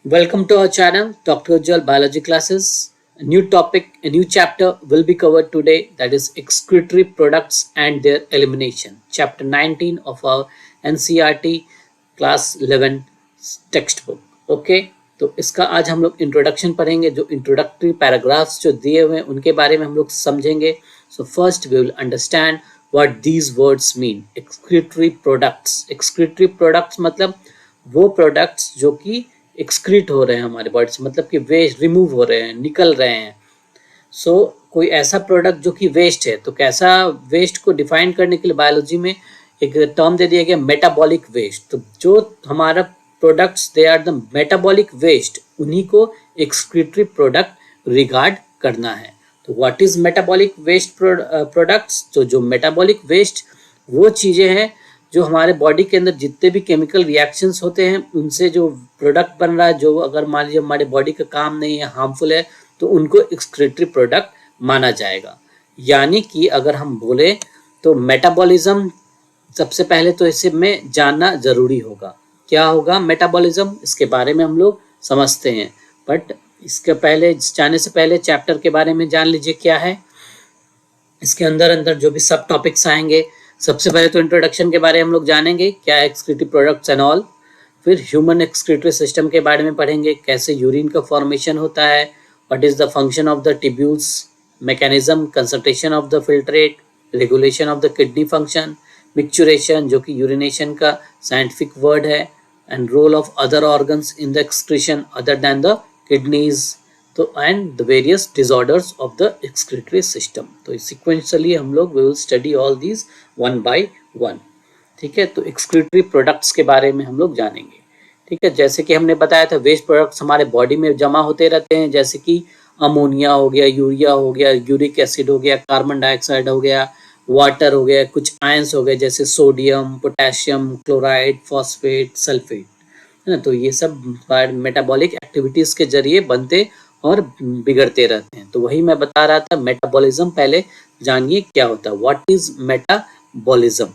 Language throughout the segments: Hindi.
Welcome to our channel, Dr. Ujjwal Biology Classes. A new topic, a new chapter will be covered today, that is excretory products and their elimination. Chapter 19 of our NCERT Class 11 textbook. Okay, तो इसका आज हम लोग इंट्रोडक्शन पढ़ेंगे. जो इंट्रोडक्टरी पैराग्राफ्स जो दिए हुए हैं उनके बारे में हम लोग समझेंगे. So first we will understand what these words mean. Excretory products. Excretory products मतलब वो प्रोडक्ट्स जो कि एक्सक्रीट हो रहे हैं हमारे बॉडी से, मतलब कि वेस्ट रिमूव हो रहे हैं, निकल रहे हैं. सो कोई ऐसा प्रोडक्ट जो कि वेस्ट है, तो कैसा वेस्ट को डिफाइन करने के लिए बायोलॉजी में एक टर्म दे दिया गया, मेटाबॉलिक वेस्ट. तो जो हमारा products they are the metabolic waste, उन्हीं को एक्सक्रीटरी प्रोडक्ट रिगार्ड करना है. तो what is metabolic waste products? तो जो मेटाबॉलिक वेस्ट वो चीज़ें हैं जो हमारे बॉडी के अंदर जितने भी केमिकल रिएक्शंस होते हैं उनसे जो प्रोडक्ट बन रहा है, जो अगर मान लीजिए हमारे बॉडी का काम नहीं है, हार्मफुल है, तो उनको एक्सक्रीटरी प्रोडक्ट माना जाएगा. यानी कि अगर हम बोले तो मेटाबॉलिज्म सबसे पहले तो इसे में जानना जरूरी होगा. क्या होगा मेटाबॉलिज्म, इसके बारे में हम लोग समझते हैं. बट इसके पहले जाने से पहले चैप्टर के बारे में जान लीजिए क्या है. इसके अंदर अंदर जो भी सब टॉपिक्स आएंगे, सबसे पहले तो इंट्रोडक्शन के बारे में हम लोग जानेंगे, क्या एक्सक्रीटरी प्रोडक्ट्स एंड ऑल. फिर ह्यूमन एक्सक्रीटरी सिस्टम के बारे में पढ़ेंगे, कैसे यूरिन का फॉर्मेशन होता है, what is the function of the tubules, mechanism, concentration of the filtrate, regulation of the kidney function, micturition जो कि यूरिनेशन का साइंटिफिक वर्ड है, and role of other organs in the excretion other than the kidneys. तो and the various disorders of the excretory system. तो सिक्वेंशली हम लोग we will study all these one by one. ठीक है, तो एक्सक्रीटरी प्रोडक्ट्स के बारे में हम लोग जानेंगे. ठीक है, जैसे कि हमने बताया था वेस्ट प्रोडक्ट्स हमारे बॉडी में जमा होते रहते हैं, जैसे कि अमोनिया हो गया, यूरिया हो गया, यूरिक एसिड हो गया, कार्बन डाइऑक्साइड हो गया, वाटर हो गया, कुछ आयंस हो गए जैसे sodium, potassium, chloride, phosphate, sulphate, है ना. तो ये सब मेटाबॉलिक एक्टिविटीज के जरिए बनते और बिगड़ते रहते हैं. तो वही मैं बता रहा था, मेटाबॉलिज्म पहले जानिए क्या होता है. What is metabolism.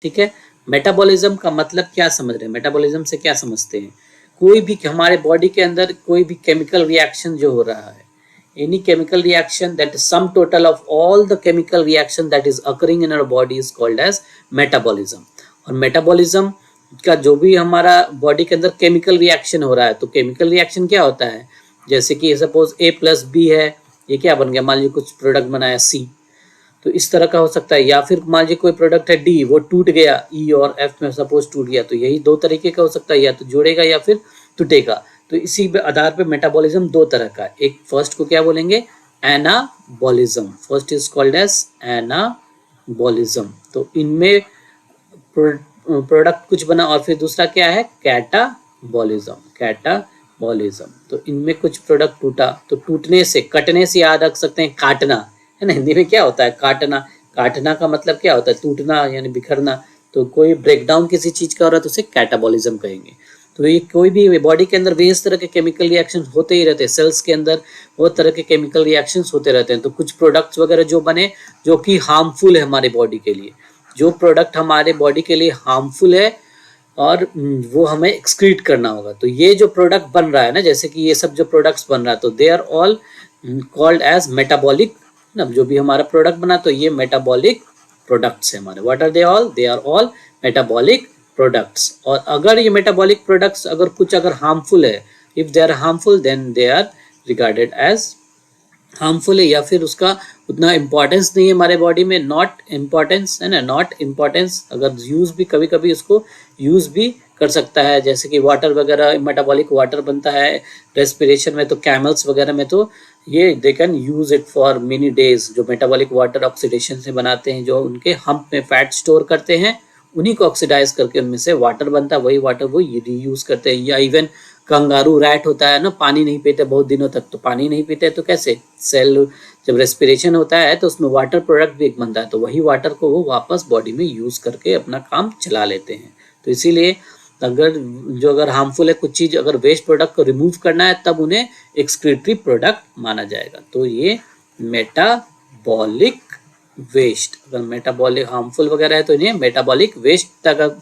ठीक है, मेटाबॉलिज्म का मतलब क्या समझ रहे हैं, मेटाबॉलिज्म से क्या समझते हैं. कोई भी हमारे बॉडी के अंदर कोई भी केमिकल रिएक्शन जो हो रहा है, any chemical reaction, that is sum total of all the chemical reaction that is occurring in our body is called as metabolism. और मेटाबॉलिज्म का जो भी हमारा बॉडी के अंदर केमिकल रिएक्शन हो रहा है, तो केमिकल रिएक्शन क्या होता है, जैसे कि सपोज A+B है, ये क्या बन गया, मान लीजिए कुछ प्रोडक्ट बनाया C, तो इस तरह का हो सकता है. या फिर मान लीजिए कोई प्रोडक्ट है D, वो टूट गया, E और F में सपोज टूट गया, तो यही दो तरीके का हो सकता है, या तो जुड़ेगा या फिर टूटेगा. तो इसी आधार पे मेटाबॉलिज्म दो तरह का, एक फर्स्ट को क्या बोलेंगे, anabolism. First is called as anabolism. तो इनमें प्रोडक्ट कुछ बना, और फिर दूसरा क्या है, कैटाबॉलिज्म. कैटाबॉलिज्म, तो इनमें कुछ प्रोडक्ट टूटा, तो टूटने से, कटने से याद रख सकते हैं काटना, है ना. हिंदी में क्या होता है, काटना. काटना का मतलब क्या होता है, टूटना यानी बिखरना. तो कोई ब्रेकडाउन किसी चीज का हो रहा है तो उसे कैटाबॉलिज्म कहेंगे. तो ये कोई भी बॉडी के अंदर भी इस तरह के केमिकल रिएक्शन होते ही रहते हैं, सेल्स के अंदर बहुत तरह के केमिकल रिएक्शंस होते रहते हैं. तो कुछ प्रोडक्ट्स वगैरह जो बने जो कि हार्मफुल है हमारे बॉडी के लिए, जो प्रोडक्ट हमारे बॉडी के लिए हार्मफुल है और वो हमें एक्सक्रीट करना होगा. तो ये जो प्रोडक्ट बन रहा है ना, जैसे कि ये सब जो प्रोडक्ट्स बन रहा है, तो they are all called as metabolic. जो भी हमारा प्रोडक्ट बना, तो ये मेटाबॉलिक प्रोडक्ट्स है हमारे. What are they all, they are all metabolic products. और अगर ये मेटाबॉलिक प्रोडक्ट्स अगर कुछ अगर हार्मफुल है, if they are harmful then they are regarded as harmful है, या फिर उसका उतना इम्पोर्टेंस नहीं है हमारे बॉडी में, नॉट इम्पोर्टेंस, है ना, नॉट इम्पोर्टेंस. अगर यूज भी कभी कभी उसको यूज भी कर सकता है, जैसे कि वाटर वगैरह, मेटाबॉलिक वाटर बनता है रेस्पिरेशन में, तो कैमल्स वगैरह में तो ये they can use it for many days. जो मेटाबॉलिक वाटर ऑक्सीडेशन से बनाते हैं, जो उनके हम्प में फैट स्टोर करते हैं, उन्हीं को ऑक्सीडाइज करके उनमें से वाटर बनता है, वही वाटर वो रीयूज करते हैं. या इवन कंगारू रैट होता है ना, पानी नहीं पीते बहुत दिनों तक, तो पानी नहीं पीते तो कैसे, सेल जब रेस्पिरेशन होता है तो उसमें वाटर प्रोडक्ट भी एक बनता है, तो वही वाटर को वो वापस बॉडी में यूज करके अपना काम चला लेते हैं. तो इसीलिए अगर हार्मफुल है कुछ चीज, अगर वेस्ट प्रोडक्ट को रिमूव करना है तब उन्हें एक्सक्रीटरी प्रोडक्ट माना जाएगा. तो ये मेटाबॉलिक वेस्ट, अगर मेटाबॉलिक हार्मफुल वगैरह है तो इन्हें मेटाबॉलिक वेस्ट तक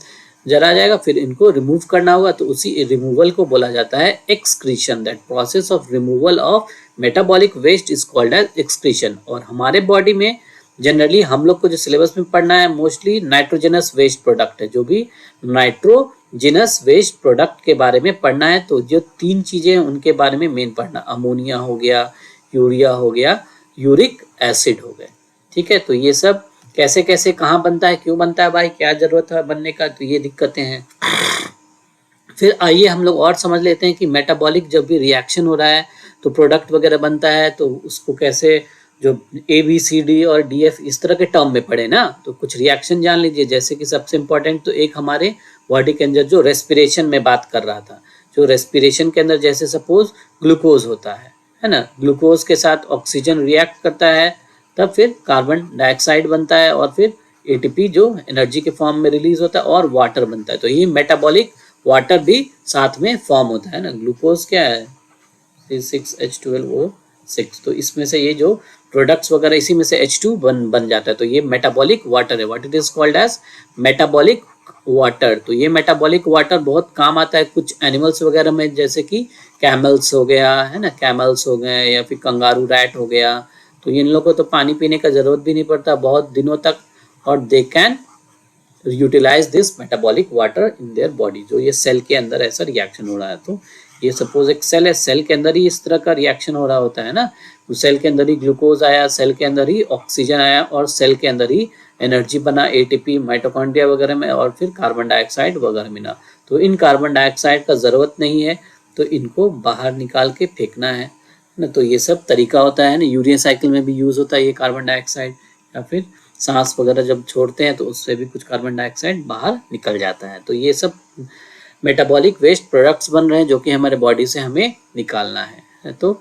जला जाएगा, फिर इनको रिमूव करना होगा, तो उसी रिमूवल को बोला जाता है excretion. That process of removal of metabolic waste is called as excretion. और हमारे बॉडी में जनरली हम लोग को जो सिलेबस में पढ़ना है मोस्टली नाइट्रोजनस वेस्ट प्रोडक्ट है, जो भी नाइट्रोजनस वेस्ट प्रोडक्ट के बारे में पढ़ना है। तो जो 3 चीजें हैं उनके बारे में मेन पढ़ना, अमोनिया हो गया, यूरिया हो गया, यूरिक एसिड हो गए। ठीक है, तो ये सब कैसे कैसे कहाँ बनता है, क्यों बनता है भाई, क्या जरूरत है बनने का, तो ये दिक्कतें हैं। फिर आइए हम लोग और समझ लेते हैं कि मेटाबॉलिक जब भी रिएक्शन हो रहा है तो प्रोडक्ट वगैरह बनता है, तो उसको कैसे, जो ABCD और DF इस तरह के टर्म में पढ़े ना, तो कुछ रिएक्शन जान लीजिए। जैसे कि सबसे इम्पोर्टेंट तो एक हमारे बॉडी के अंदर जो रेस्पिरेशन में बात कर रहा था, जो रेस्पिरेशन के अंदर जैसे सपोज ग्लूकोज होता है ना, ग्लूकोज के साथ ऑक्सीजन रिएक्ट करता है, तब फिर कार्बन डाइऑक्साइड बनता है, और फिर ATP जो एनर्जी के फॉर्म में रिलीज होता है, और वाटर बनता है। तो ये मेटाबॉलिक वाटर भी साथ में फॉर्म होता है ना। ग्लूकोज क्या है, C6H12O6, तो इसमें से ये जो प्रोडक्ट्स वगैरह इसी में से H2 बन जाता है, तो ये मेटाबॉलिक वाटर है। What it is called as metabolic water. तो ये मेटाबॉलिक वाटर बहुत काम आता है कुछ एनिमल्स वगैरह में, जैसे कि कैमल्स हो गया है ना, कैमल्स हो गए, या फिर कंगारू रैट हो गया। तो इन लोगों को तो पानी पीने का जरूरत भी नहीं पड़ता बहुत दिनों तक, और they can utilize this metabolic water in their body. जो ये सेल के अंदर ऐसा रिएक्शन हो रहा है, तो ये सपोज एक सेल है, सेल के अंदर ही इस तरह का रिएक्शन हो रहा होता है ना, तो सेल के अंदर ही ग्लूकोज आया, सेल के अंदर ही ऑक्सीजन आया, और सेल के अंदर ही एनर्जी बना, ATP माइटोकॉन्ड्रिया वगैरह में, और फिर कार्बन डाइऑक्साइड वगैरह मिला। तो इन कार्बन डाइऑक्साइड का ज़रूरत नहीं है, तो इनको बाहर निकाल के फेंकना है ना। तो ये सब तरीका होता है ना। यूरिया साइकिल में भी यूज़ होता है ये कार्बन डाइऑक्साइड, या फिर सांस वगैरह जब छोड़ते हैं तो उससे भी कुछ कार्बन डाइऑक्साइड बाहर निकल जाता है। तो ये सब मेटाबॉलिक वेस्ट प्रोडक्ट्स बन रहे हैं जो कि हमारे बॉडी से हमें निकालना है। तो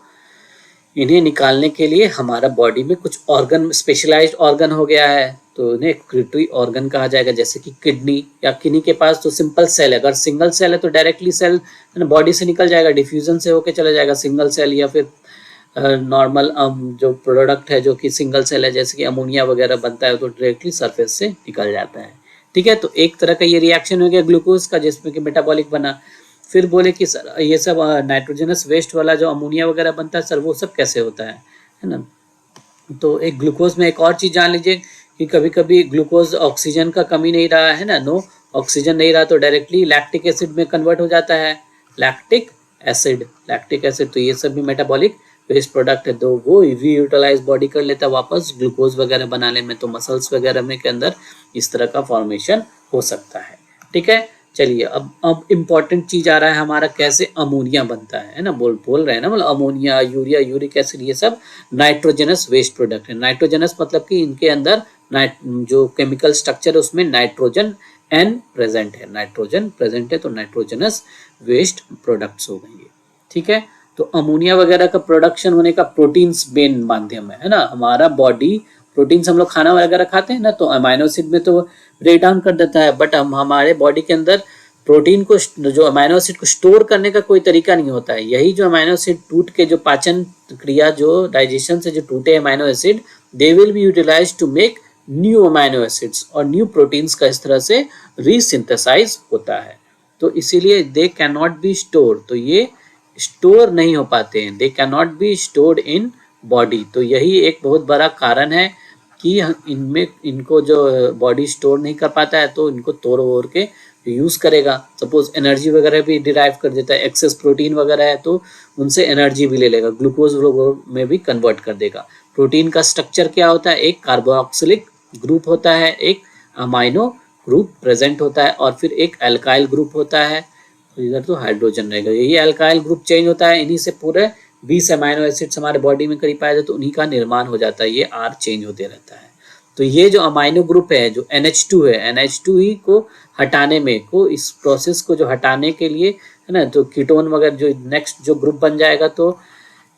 इन्हें निकालने के लिए हमारा बॉडी में कुछ ऑर्गन, स्पेशलाइज्ड ऑर्गन हो गया है, तो इन्हें एक्सक्रीटरी ऑर्गन कहा जाएगा। जैसे कि किडनी, या किडनी के पास तो सिंपल सेल है, अगर सिंगल सेल है तो डायरेक्टली सेल बॉडी से निकल जाएगा, डिफ्यूजन से होके चला जाएगा सिंगल सेल, या फिर नॉर्मल जो प्रोडक्ट है जो कि सिंगल सेल है, जैसे कि अमोनिया वगैरह बनता है, तो डायरेक्टली सरफेस से निकल जाता है। ठीक है, तो एक तरह का ये रिएक्शन हो गया ग्लूकोज का, जिसमें कि मेटाबॉलिक बना। फिर बोले कि सर ये सब नाइट्रोजनस वेस्ट वाला जो अमोनिया वगैरह बनता है, सर वो सब कैसे होता है ना। तो एक ग्लूकोज में एक और चीज़ जान लीजिए कि कभी कभी ग्लूकोज ऑक्सीजन का कमी नहीं रहा है ना, नो ऑक्सीजन नहीं रहा, तो डायरेक्टली लैक्टिक एसिड में कन्वर्ट हो जाता है, लैक्टिक एसिड। तो ये सब भी मेटाबॉलिक वेस्ट प्रोडक्ट है, तो वो रीयूटिलाइज बॉडी कर लेता है वापस ग्लूकोज वगैरह बनाने में। तो मसल्स वगैरह में के अंदर इस तरह का फॉर्मेशन हो सकता है। ठीक है, चलिए अब इम्पॉर्टेंट चीज आ रहा है हमारा, कैसे अमोनिया बनता है ना। बोल रहे हैं ना, मतलब अमोनिया, यूरिया, यूरिक एसिड, ये सब नाइट्रोजनस वेस्ट प्रोडक्ट है। नाइट्रोजनस मतलब कि इनके अंदर जो केमिकल स्ट्रक्चर है उसमें नाइट्रोजन N प्रेजेंट है, नाइट्रोजन प्रेजेंट है, तो नाइट्रोजनस वेस्ट प्रोडक्ट्स हो गए। ठीक है, तो अमोनिया वगैरह का प्रोडक्शन होने का प्रोटीन्स मेन माध्यम है ना। हमारा बॉडी प्रोटीन्स, हम लोग खाना वगैरह खाते हैं ना, तो अमाइनो एसिड में तो ब्रेक डाउन कर देता है, बट हमारे बॉडी के अंदर प्रोटीन को, जो अमाइनो एसिड को स्टोर करने का कोई तरीका नहीं होता है। यही जो अमाइनो एसिड टूट के, जो पाचन क्रिया, जो डाइजेशन से जो टूटे amino acid, they will be utilized to make new amino acids, और न्यू प्रोटीन्स का इस तरह से रीसिंथेसाइज होता है। तो इसीलिए they cannot be store, तो ये स्टोर नहीं हो पाते हैं, they cannot be stored in body. तो यही एक बहुत बड़ा कारण है कि इनमें, इनको जो बॉडी स्टोर नहीं कर पाता है, तो इनको तोड़ वोड़ के यूज़ करेगा। सपोज एनर्जी वगैरह भी डिराइव कर देता है, एक्सेस प्रोटीन वगैरह है तो उनसे एनर्जी भी ले लेगा, ग्लूकोज में भी कन्वर्ट कर देगा। प्रोटीन का स्ट्रक्चर क्या होता है, एक कार्बोक्सिलिक ग्रुप होता है, एक अमाइनो ग्रुप प्रेजेंट होता है, और फिर एक एल्काइल ग्रुप होता है, इधर तो हाइड्रोजन रहेगा। यही एल्काइल ग्रुप चेंज होता है, इन्हीं से पूरे 20 अमाइनो एसिड्स हमारे बॉडी में करीब पाया जाए, तो उन्हीं का निर्माण हो जाता है। ये R चेंज होते रहता है। तो ये जो अमाइनो ग्रुप है, जो NH2 है, NH2 ही को हटाने में, को इस प्रोसेस को जो हटाने के लिए है ना, तो कीटोन वगैरह जो नेक्स्ट जो ग्रुप बन जाएगा, तो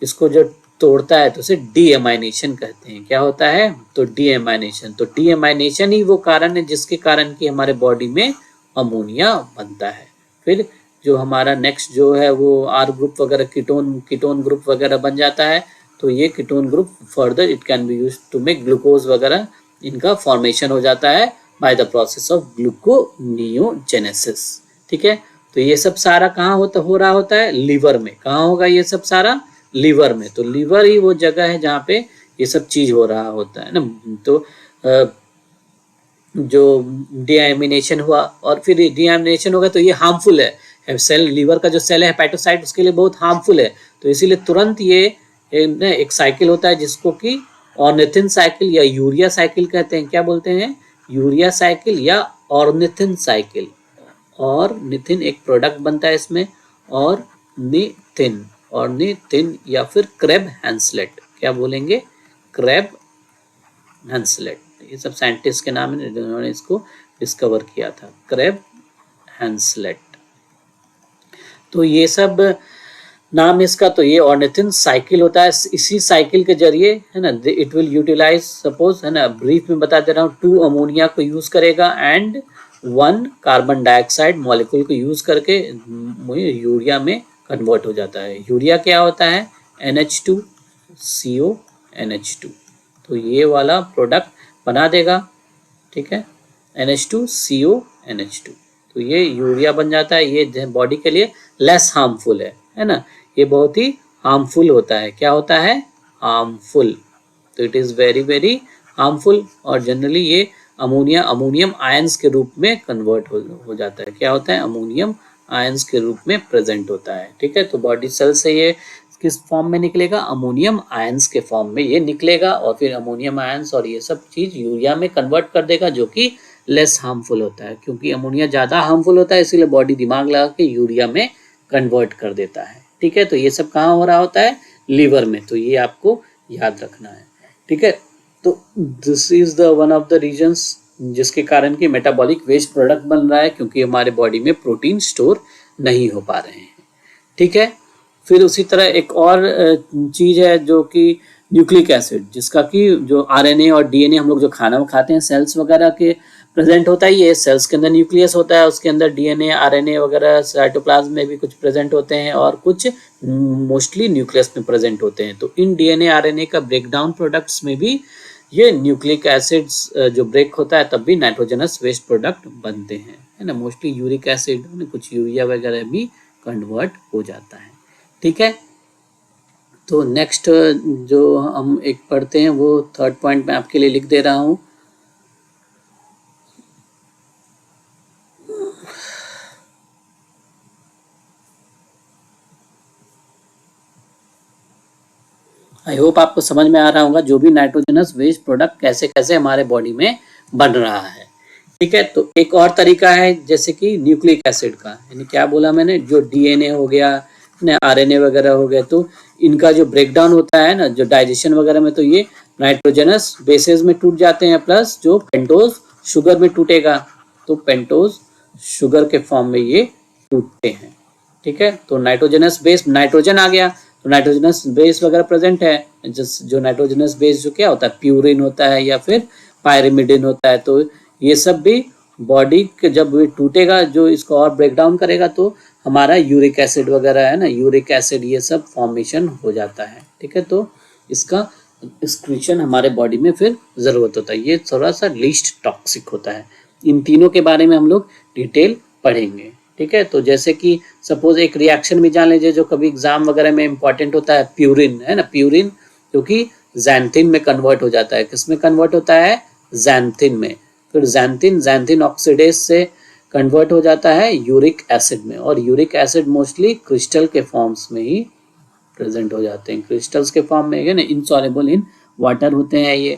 इसको जो तोड़ता है तो उसे डीएमाइनेशन कहते हैं। क्या होता है, तो डीएमाइनेशन। तो डीएमाइनेशन ही वो कारण है जिसके कारण कि हमारे बॉडी में अमोनिया बनता है। फिर जो हमारा नेक्स्ट जो है वो R ग्रुप वगैरह, कीटोन ग्रुप वगैरह बन जाता है। तो ये ketone group further it can be used to make glucose वगैरह, इनका फॉर्मेशन हो जाता है by the process of gluconeogenesis. ठीक है, तो ये सब सारा कहाँ हो रहा होता है, लीवर में। कहाँ होगा ये सब सारा, लीवर में। तो लीवर ही वो जगह है जहाँ पे ये सब चीज हो रहा होता है ना। तो जो डीएमिनेशन हुआ और फिर डीएमिनेशन होगा तो ये हार्मफुल है। सेल, लीवर का जो सेल है हेपेटोसाइट, उसके लिए बहुत हार्मफुल है। तो इसीलिए तुरंत ये एक साइकिल होता है जिसको कि ऑर्निथिन साइकिल या यूरिया साइकिल कहते हैं। क्या बोलते हैं, यूरिया साइकिल या ऑर्निथिन साइकिल। और निथिन एक प्रोडक्ट बनता है इसमें, और निथिन, और निथिन या फिर क्रेब हैंसलेट। क्या बोलेंगे, क्रेब हैंसलेट। ये सब साइंटिस्ट के नाम है जिन्होंने इसको डिस्कवर किया था, क्रेब हैंसलेट। तो ये सब नाम इसका। तो ये ऑर्निथिन साइकिल होता है। इसी साइकिल के जरिए है ना, इट विल यूटिलाइज, सपोज है ना, ब्रीफ में बता दे रहा हूँ, 2 अमोनिया को यूज करेगा एंड 1 कार्बन डाइऑक्साइड मॉलिक्यूल को यूज करके यूरिया में कन्वर्ट हो जाता है। यूरिया क्या होता है, NH2CO NH2। तो ये वाला प्रोडक्ट बना देगा। ठीक है, NH2CO NH2। तो ये यूरिया बन जाता है। ये बॉडी के लिए लेस हार्मफुल है ना। ये बहुत ही हार्मफुल होता है। क्या होता है, हार्मफुल। तो it is very very harmful. और जनरली ये अमोनियम आयंस के रूप में कन्वर्ट हो जाता है। क्या होता है, अमोनियम आयंस के रूप में प्रेजेंट होता है। ठीक है, तो बॉडी सेल से ये किस फॉर्म में निकलेगा, अमोनियम आयंस के फॉर्म में ये निकलेगा। और फिर अमोनियम आयंस और ये सब चीज यूरिया में कन्वर्ट कर देगा, जो कि लेस हार्मफुल होता है। क्योंकि अमोनिया ज्यादा हार्मफुल होता है, इसीलिए बॉडी दिमाग लगा के यूरिया में कन्वर्ट कर देता है। ठीक है, तो ये सब कहाँ हो रहा होता है, लीवर में। तो ये आपको याद रखना है। ठीक है, तो this is the one of the reasons जिसके कारण कि मेटाबॉलिक वेस्ट प्रोडक्ट बन रहा है, क्योंकि हमारे बॉडी में प्रोटीन स्टोर नहीं हो पा रहे हैं। ठीक है, फिर उसी तरह एक और चीज है जो कि न्यूक्लिक एसिड, जिसका कि जो आरएनए और डीएनए हम लोग जो खाना खाते हैं सेल्स वगैरह के प्रेजेंट होता है। ये सेल्स के अंदर न्यूक्लियस होता है, उसके अंदर डीएनए आरएनए वगैरह, साइटोप्लाज्म में भी कुछ प्रेजेंट होते हैं और कुछ मोस्टली न्यूक्लियस में प्रेजेंट होते हैं। तो इन डीएनए आरएनए का ब्रेकडाउन प्रोडक्ट्स में भी ये न्यूक्लिक एसिड्स जो ब्रेक होता है तब भी नाइट्रोजनस वेस्ट प्रोडक्ट बनते हैं, है ना। मोस्टली यूरिक एसिड, कुछ यूरिया वगैरह भी कन्वर्ट हो जाता है। ठीक है, तो नेक्स्ट जो हम एक पढ़ते हैं वो 3rd पॉइंट में आपके लिए लिख दे रहा हूं। आई होप आपको समझ में आ रहा होगा जो भी नाइट्रोजनस वेस्ट प्रोडक्ट कैसे कैसे हमारे बॉडी में बन रहा है। ठीक है, तो एक और तरीका है जैसे कि न्यूक्लिक एसिड का, यानी क्या बोला मैंने, जो डीएनए हो गया, आरएनए वगैरह हो गया, तो इनका जो ब्रेकडाउन होता है ना, जो डाइजेशन वगैरह में, तो ये नाइट्रोजनस बेसेस में टूट जाते हैं, प्लस जो पेंटोज शुगर में टूटेगा, तो पेंटोज शुगर के फॉर्म में ये टूटते हैं। ठीक है, तो नाइट्रोजनस बेस, नाइट्रोजन आ गया तो नाइट्रोजनस बेस वगैरह प्रेजेंट है। जो नाइट्रोजनस बेस जो क्या होता है, प्यूरिन होता है या फिर पायरिमिडिन होता है। तो ये सब भी बॉडी के जब टूटेगा, जो इसको और ब्रेकडाउन करेगा, तो हमारा यूरिक एसिड वगैरह है ना, यूरिक एसिड ये सब फॉर्मेशन हो जाता है। ठीक है, तो इसका एक्सक्रीशन हमारे बॉडी में फिर जरूरत होता है। ये थोड़ा सा लीस्ट टॉक्सिक होता है। इन तीनों के बारे में हम लोग डिटेल पढ़ेंगे। ठीक है, तो जैसे कि सपोज एक रिएक्शन भी जान लीजिए जो कभी एग्जाम वगैरह में इंपॉर्टेंट होता है, प्यूरिन है ना, प्यूरिन जो कि जैंथिन में कन्वर्ट हो जाता है। किसमें कन्वर्ट होता है, जैंथिन में। फिर जैंथिन ऑक्सीडेज से कन्वर्ट हो जाता है यूरिक एसिड में, और यूरिक एसिड मोस्टली क्रिस्टल के फॉर्म्स में ही प्रेजेंट हो जाते हैं। क्रिस्टल्स के फॉर्म में है ना, इनसॉल्युबल इन वाटर होते हैं ये।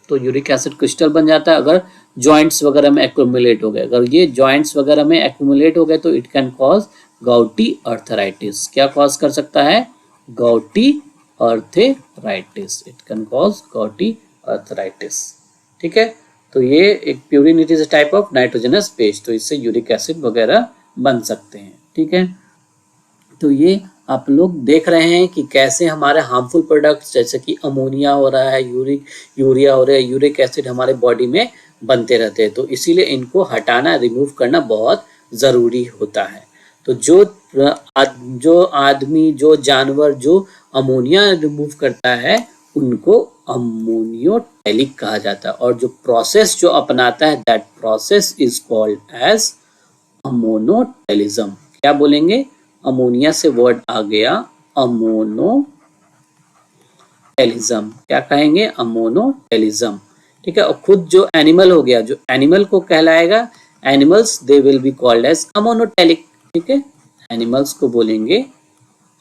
तो यूरिक एसिड क्रिस्टल बन जाता है अगर जॉइंट्स वगैरह में एक्यूमुलेट हो गए। अगर ये जॉइंट्स वगैरह में एक्यूमुलेट हो गए तो it can cause gouty arthritis. क्या कॉज कर सकता है, gouty arthritis. It can cause gouty arthritis. ठीक है, तो ये एक purine, it is a type of nitrogenous base, तो इससे यूरिक एसिड वगैरह बन सकते हैं। ठीक है, तो ये आप लोग देख रहे हैं कि कैसे हमारे हार्मफुल प्रोडक्ट्स जैसे कि अमोनिया हो रहा है, यूरिया हो रहा है, यूरिक एसिड हमारे बॉडी में बनते रहते हैं। तो इसीलिए इनको हटाना, रिमूव करना बहुत ज़रूरी होता है। तो जो आदमी, जो जानवर जो अमोनिया रिमूव करता है उनको अमोनियोटेलिक कहा जाता है। और जो प्रोसेस जो अपनाता है that process is called as ammonotelism. क्या बोलेंगे? अमोनिया से वर्ड आ गया अमोनोटेलिज्म। क्या कहेंगे? अमोनोटेलिज्म। ठीक है। और खुद जो एनिमल हो गया, जो एनिमल को कहलाएगा, animals they will be called as ammonotelic. ठीक है। एनिमल्स को बोलेंगे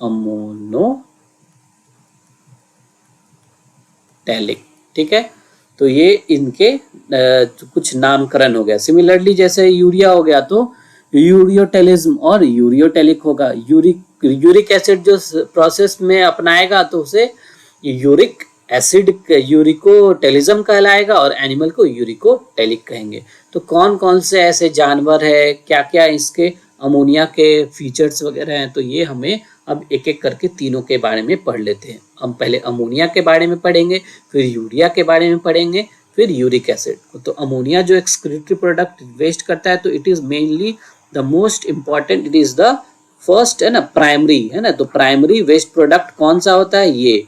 अमोनोटेलिक। ठीक है। तो ये इनके कुछ नामकरण हो गया। सिमिलरली जैसे यूरिया हो गया तो यूरियोटेलिज्म और यूरियोटेलिक होगा। यूरिक एसिड जो प्रोसेस में अपनाएगा तो उसे यूरिक एसिड यूरिकोटेलिज्म कहलाएगा और एनिमल को यूरिकोटेलिक कहेंगे। तो कौन कौन से ऐसे जानवर है, क्या क्या इसके अमोनिया के फीचर्स वगैरह हैं, तो ये हमें अब एक एक करके तीनों के बारे में पढ़ लेते हैं। हम पहले अमोनिया के बारे में पढ़ेंगे, फिर यूरिया के बारे में पढ़ेंगे, फिर यूरिक एसिड। तो अमोनिया जो एक्सक्रीटरी प्रोडक्ट वेस्ट करता है तो it is mainly the most important, it is the first है ना, प्राइमरी है ना। तो प्राइमरी वेस्ट प्रोडक्ट कौन सा होता है? ये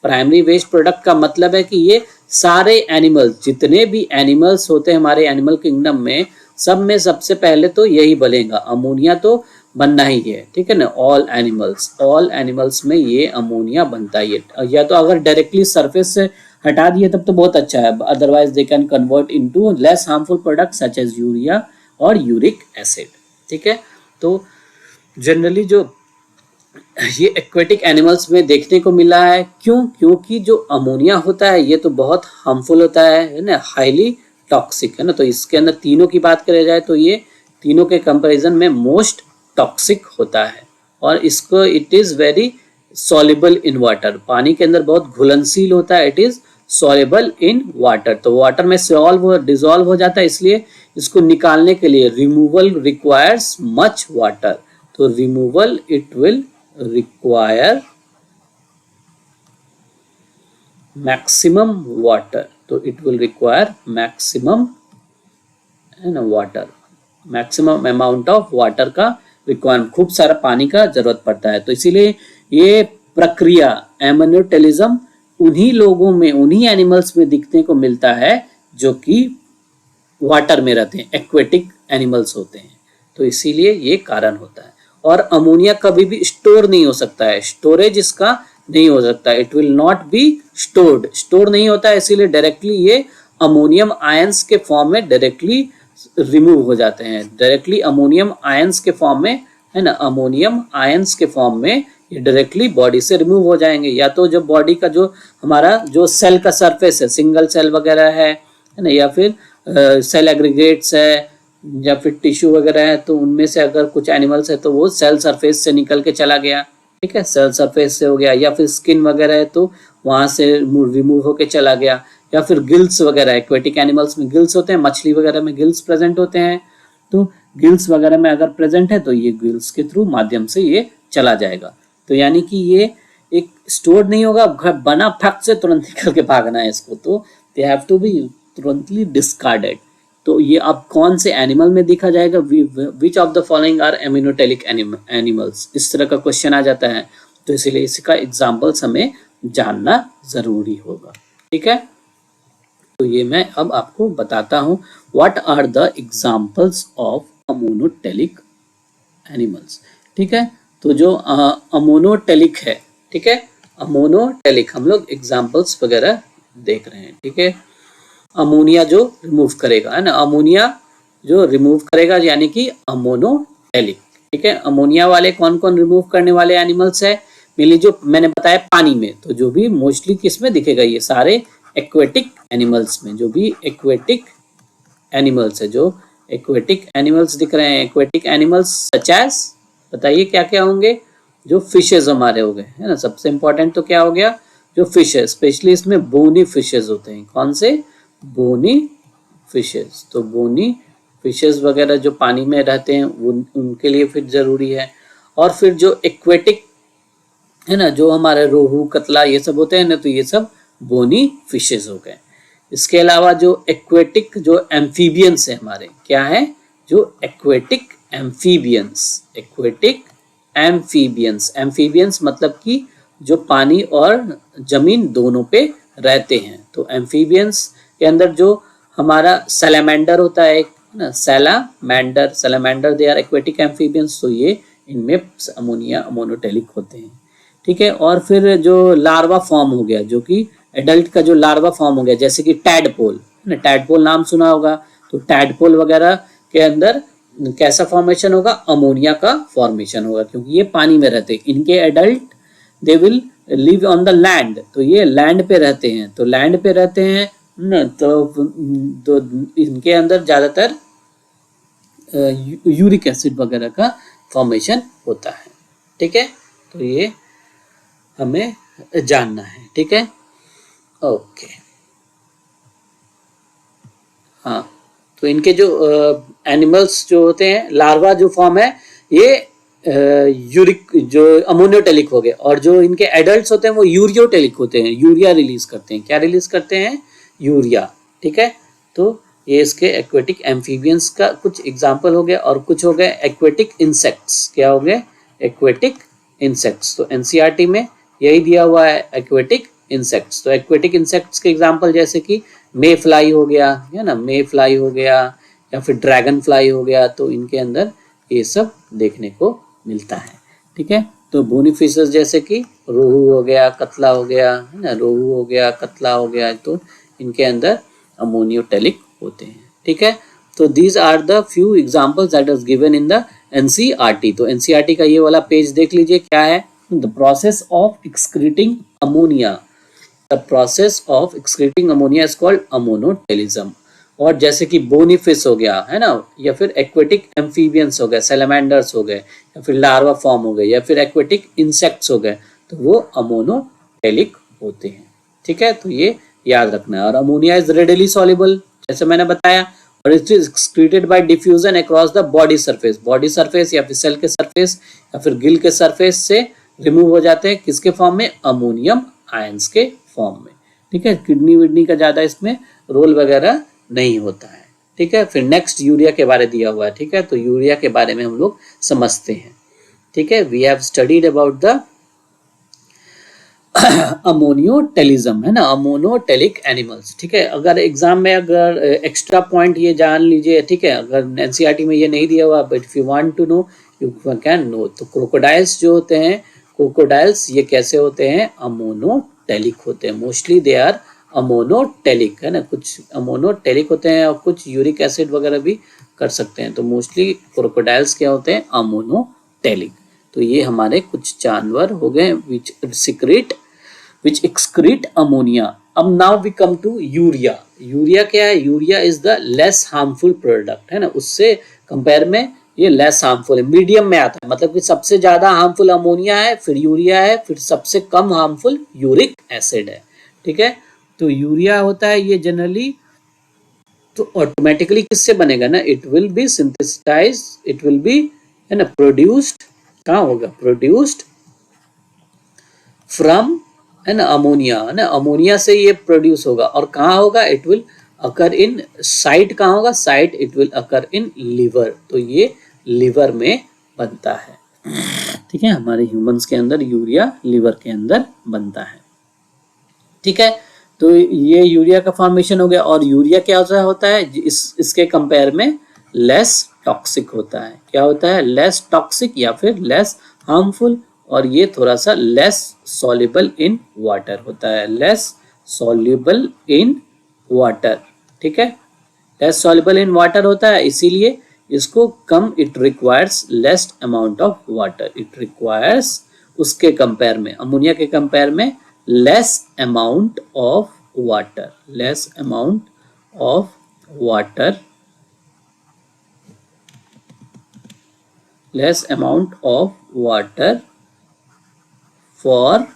प्राइमरी वेस्ट प्रोडक्ट का मतलब है कि ये सारे एनिमल्स, जितने भी एनिमल्स होते हैं हमारे एनिमल किंगडम में, सब में सबसे पहले तो यही बनेगा, अमोनिया तो बनना ही है। ठीक है ना। ऑल एनिमल्स में ये अमोनिया बनता ही है। या तो अगर डायरेक्टली सरफेस से हटा दिए तब तो बहुत अच्छा है, otherwise they can convert into less harmful product such as urea और यूरिक एसिड। ठीक है। तो जनरली जो ये एक्वेटिक एनिमल्स में देखने को मिला है, क्यों? क्योंकि जो अमोनिया होता है ये तो बहुत हार्मफुल होता है ना, हाईली टॉक्सिक है ना। तो इसके अंदर तीनों की बात करें जाए तो ये तीनों के कंपैरिजन में मोस्ट टॉक्सिक होता है। और इसको it is very soluble in water, पानी के अंदर बहुत घुलनशील होता है। It is soluble in water, तो वाटर में डिजोल्व हो जाता है, इसलिए इसको निकालने के लिए रिमूवल रिक्वायर्स मच वाटर। तो removal it will require maximum water, तो इट विल रिक्वायर मैक्सिमम है ना water, maximum amount of water का रिक्वायरमेंट, खूब सारा पानी का जरूरत पड़ता है। तो इसीलिए ये प्रक्रिया अमोनोटेलिज्म उन्हीं लोगों में, उन्हीं एनिमल्स में दिखने को मिलता है जो कि वाटर में रहते हैं, एक्वेटिक एनिमल्स होते हैं। तो इसीलिए ये कारण होता है। और अमोनिया कभी भी स्टोर नहीं हो सकता है, स्टोरेज इसका नहीं हो सकता, it will not be stored, store नहीं होता है, इसीलिए डायरेक्टली ये अमोनियम आयंस के फॉर्म में डायरेक्टली रिमूव हो जाते हैं, डायरेक्टली अमोनियम आयंस के फॉर्म में है ना, अमोनियम आयंस के फॉर्म में ये डायरेक्टली बॉडी से रिमूव हो जाएंगे। या तो जो बॉडी का जो हमारा जो सेल का सरफेस है, सिंगल सेल वगैरह है ना, या फिर सेल एग्रीगेट्स है, या फिर टिश्यू वगैरह है, तो उनमें से अगर कुछ एनिमल्स है तो वो सेल सरफेस से निकल के चला गया। ठीक है, सेल सरफेस से हो गया, या फिर स्किन वगैरह है तो वहां से रिमूव होके चला गया, या फिर गिल्स वगैरह, एक्वेटिक एनिमल्स में गिल्स होते हैं, मछली वगैरह में गिल्स प्रेजेंट होते हैं, तो गिल्स वगैरह में अगर प्रेजेंट है तो ये गिल्स के थ्रू माध्यम से ये चला जाएगा। तो यानी कि ये एक स्टोर नहीं होगा, बना फट से तुरंत निकल के भागना है इसको, तो दे हैव टू बी तुरंतली डिस्कार्डेड। तो ये अब कौन से एनिमल में देखा जाएगा, which of the following are ammonotelic animals, इस तरह का क्वेश्चन आ जाता है। तो इसीलिए इसका एग्जाम्पल्स हमें जानना जरूरी होगा। ठीक है, तो ये मैं अब आपको बताता हूं what are the examples of ammonotelic animals. ठीक है, तो जो अमोनोटेलिक है, ठीक है, अमोनोटेलिक हम लोग एग्जाम्पल्स वगैरह देख रहे हैं। ठीक है, अमोनिया जो रिमूव करेगा है ना, अमोनिया जो रिमूव करेगा यानी कि अमोनोटेलिक। ठीक है, अमोनिया वाले कौन कौन रिमूव करने वाले एनिमल्स है, मेनली जो मैंने बताया पानी में, तो जो भी मोस्टली किस में दिखेगा, ये सारे एक्वेटिक एनिमल्स में, जो भी एक्वेटिक एनिमल्स है, जो एक्वेटिक एनिमल्स दिख रहे हैं, एक्वेटिक एनिमल्स सच एज, बताइए क्या क्या होंगे, जो फिशेज हमारे हो गए है ना, सबसे इंपॉर्टेंट तो क्या हो गया, जो फिश है, स्पेशली इसमें बोनी फिशेज होते हैं। कौन से? Bony fishes. तो बोनी फिशेज वगैरह जो पानी में रहते हैं उनके लिए फिर जरूरी है। और फिर जो एक्वेटिक है ना, जो हमारे रोहू कतला ये सब होते हैं ना, तो ये सब बोनी फिशेज हो गए। इसके अलावा जो एक्वेटिक जो एम्फीबियंस है हमारे, क्या है, जो aquatic amphibians, aquatic amphibians, amphibians मतलब कि जो पानी और जमीन दोनों पे रहते हैं। तो एम्फीबियंस के अंदर जो हमारा सैलामेंडर होता है ना, salamander they are aquatic amphibians, तो ये इनमें अमोनिया अमोनोटेलिक होते हैं। ठीक है, और फिर जो लार्वा फॉर्म हो गया, जो कि एडल्ट का जो लार्वा फॉर्म हो गया, जैसे कि टैडपोल, टैडपोल नाम सुना होगा, तो टैडपोल वगैरह के अंदर कैसा फॉर्मेशन होगा, अमोनिया का फॉर्मेशन होगा, क्योंकि ये पानी में रहते हैं। इनके adult they will live on the land, तो ये लैंड पे रहते हैं, तो लैंड पे रहते हैं न, तो इनके अंदर ज्यादातर यूरिक एसिड वगैरह का फॉर्मेशन होता है। ठीक है, तो ये हमें जानना है। ठीक है, ओके। हाँ, तो इनके जो एनिमल्स जो होते हैं, लार्वा जो फॉर्म है ये यूरिक जो अमोनियोटेलिक हो गए, और जो इनके एडल्ट्स होते हैं वो यूरियोटेलिक होते हैं, यूरिया रिलीज करते हैं। क्या रिलीज करते हैं, यूरिया। ठीक है, तो ये इसके एक्वेटिक एम्फीबियंस का कुछ एग्जाम्पल हो गया, और कुछ हो गए एक्वेटिक इंसेक्ट्स। क्या हो गए, एक्वेटिक इंसेक्ट्स। तो एनसीईआरटी में यही दिया हुआ है, एक्वेटिक इंसेक्ट्स। तो एक्वेटिक इंसेक्ट्स के एग्जाम्पल जैसे कि मे फ्लाई हो गया, है ना, मे फ्लाई हो गया, या फिर ड्रैगन फ्लाई हो गया, तो इनके अंदर ये सब देखने को मिलता है। ठीक है, तो बोनी फिशेस जैसे कि रोहू हो गया, कतला हो गया, है ना, रोहू हो गया, कतला हो गया, तो इनके अंदर अमोनियोटेलिक होते हैं। ठीक है, तो these are the few examples that is given in the NCERT. तो एनसीईआरटी का ये वाला पेज देख लीजिए, क्या है, the process of excreting ammonia, the process of excreting ammonia is called ammonotelism. और जैसे कि बोनी फिश हो गया, है ना, या फिर एक्वेटिक एम्फीबियंस हो गए, सैलामेंडर्स हो गए, या फिर लार्वा फॉर्म हो गए, या फिर एक्वेटिक इंसेक्ट्स हो गए, तो वो अमोनोटेलिक होते हैं। ठीक है, तो ये याद रखना है। और अमोनिया इज रेडिली सॉल्युबल, जैसे मैंने बताया, और it is excreted by diffusion across the body surface या फिर सेल के सरफेस या फिर गिल के सरफेस से रिमूव हो जाते हैं, किसके फॉर्म में, अमोनियम आयंस के फॉर्म में। ठीक है, किडनी विडनी का ज्यादा इसमें रोल वगैरह नहीं होता है। ठीक है, फिर नेक्स्ट यूरिया के बारे दिया हुआ है। ठीक है, तो यूरिया के बारे में हम लोग समझते हैं। ठीक है, we have studied about the ammonotelism, है ना, अमोनोटेलिक एनिमल्स। ठीक है, अगर एग्जाम में अगर एक्स्ट्रा पॉइंट ये जान लीजिए, ठीक है, अगर एनसीईआरटी में ये नहीं दिया हुआ, but if you want to know you can know. तो क्रोकोडाइल्स जो होते हैं, क्रोकोडाइल्स ये कैसे होते हैं, अमोनोटेलिक होते हैं। मोस्टली दे आर अमोनोटेलिक, है ना, कुछ अमोनोटेलिक होते हैं और कुछ यूरिक एसिड वगैरह भी कर सकते हैं। तो मोस्टली क्रोकोडाइल्स क्या होते हैं, अमोनोटेलिक। तो ये हमारे कुछ जानवर हो गए which excrete ammonia. अब now we come to urea. Urea क्या है, urea is the less harmful product, है ना, उससे कंपेयर में ये लेस हार्मफुल है, मीडियम में आता है। मतलब कि सबसे ज्यादा हार्मफुल अमोनिया है, फिर यूरिया है, फिर सबसे कम हार्मफुल यूरिक एसिड है। ठीक है, तो यूरिया होता है ये जनरली, तो ऑटोमेटिकली किससे बनेगा ना, it will be synthesize, it will be, है ना, प्रोड्यूस्ड, कहाँ होगा, प्रोड्यूस्ड फ्रॉम, है ना, अमोनिया, है ना, अमोनिया से ये प्रोड्यूस होगा। और कहाँ होगा, it will occur in site, कहाँ होगा, site, it will occur in liver. तो ये लिवर में बनता है। ठीक है, हमारे ह्यूमंस के अंदर यूरिया लिवर के अंदर बनता है। ठीक है, तो ये यूरिया का फॉर्मेशन हो गया। और यूरिया क्या होता है, इसके कंपेयर में लेस टॉक्सिक होता है। क्या होता है, लेस टॉक्सिक या फिर लेस हार्मफुल, और ये थोड़ा सा लेस सॉल्युबल इन वाटर होता है, लेस सॉल्युबल इन वाटर। ठीक है, लेस सॉल्युबल इन वाटर होता है, इसीलिए इसको कम, it requires less amount of water, it requires उसके कंपेयर में, अमोनिया के कंपेयर में less amount of water, less amount of water, less amount of water for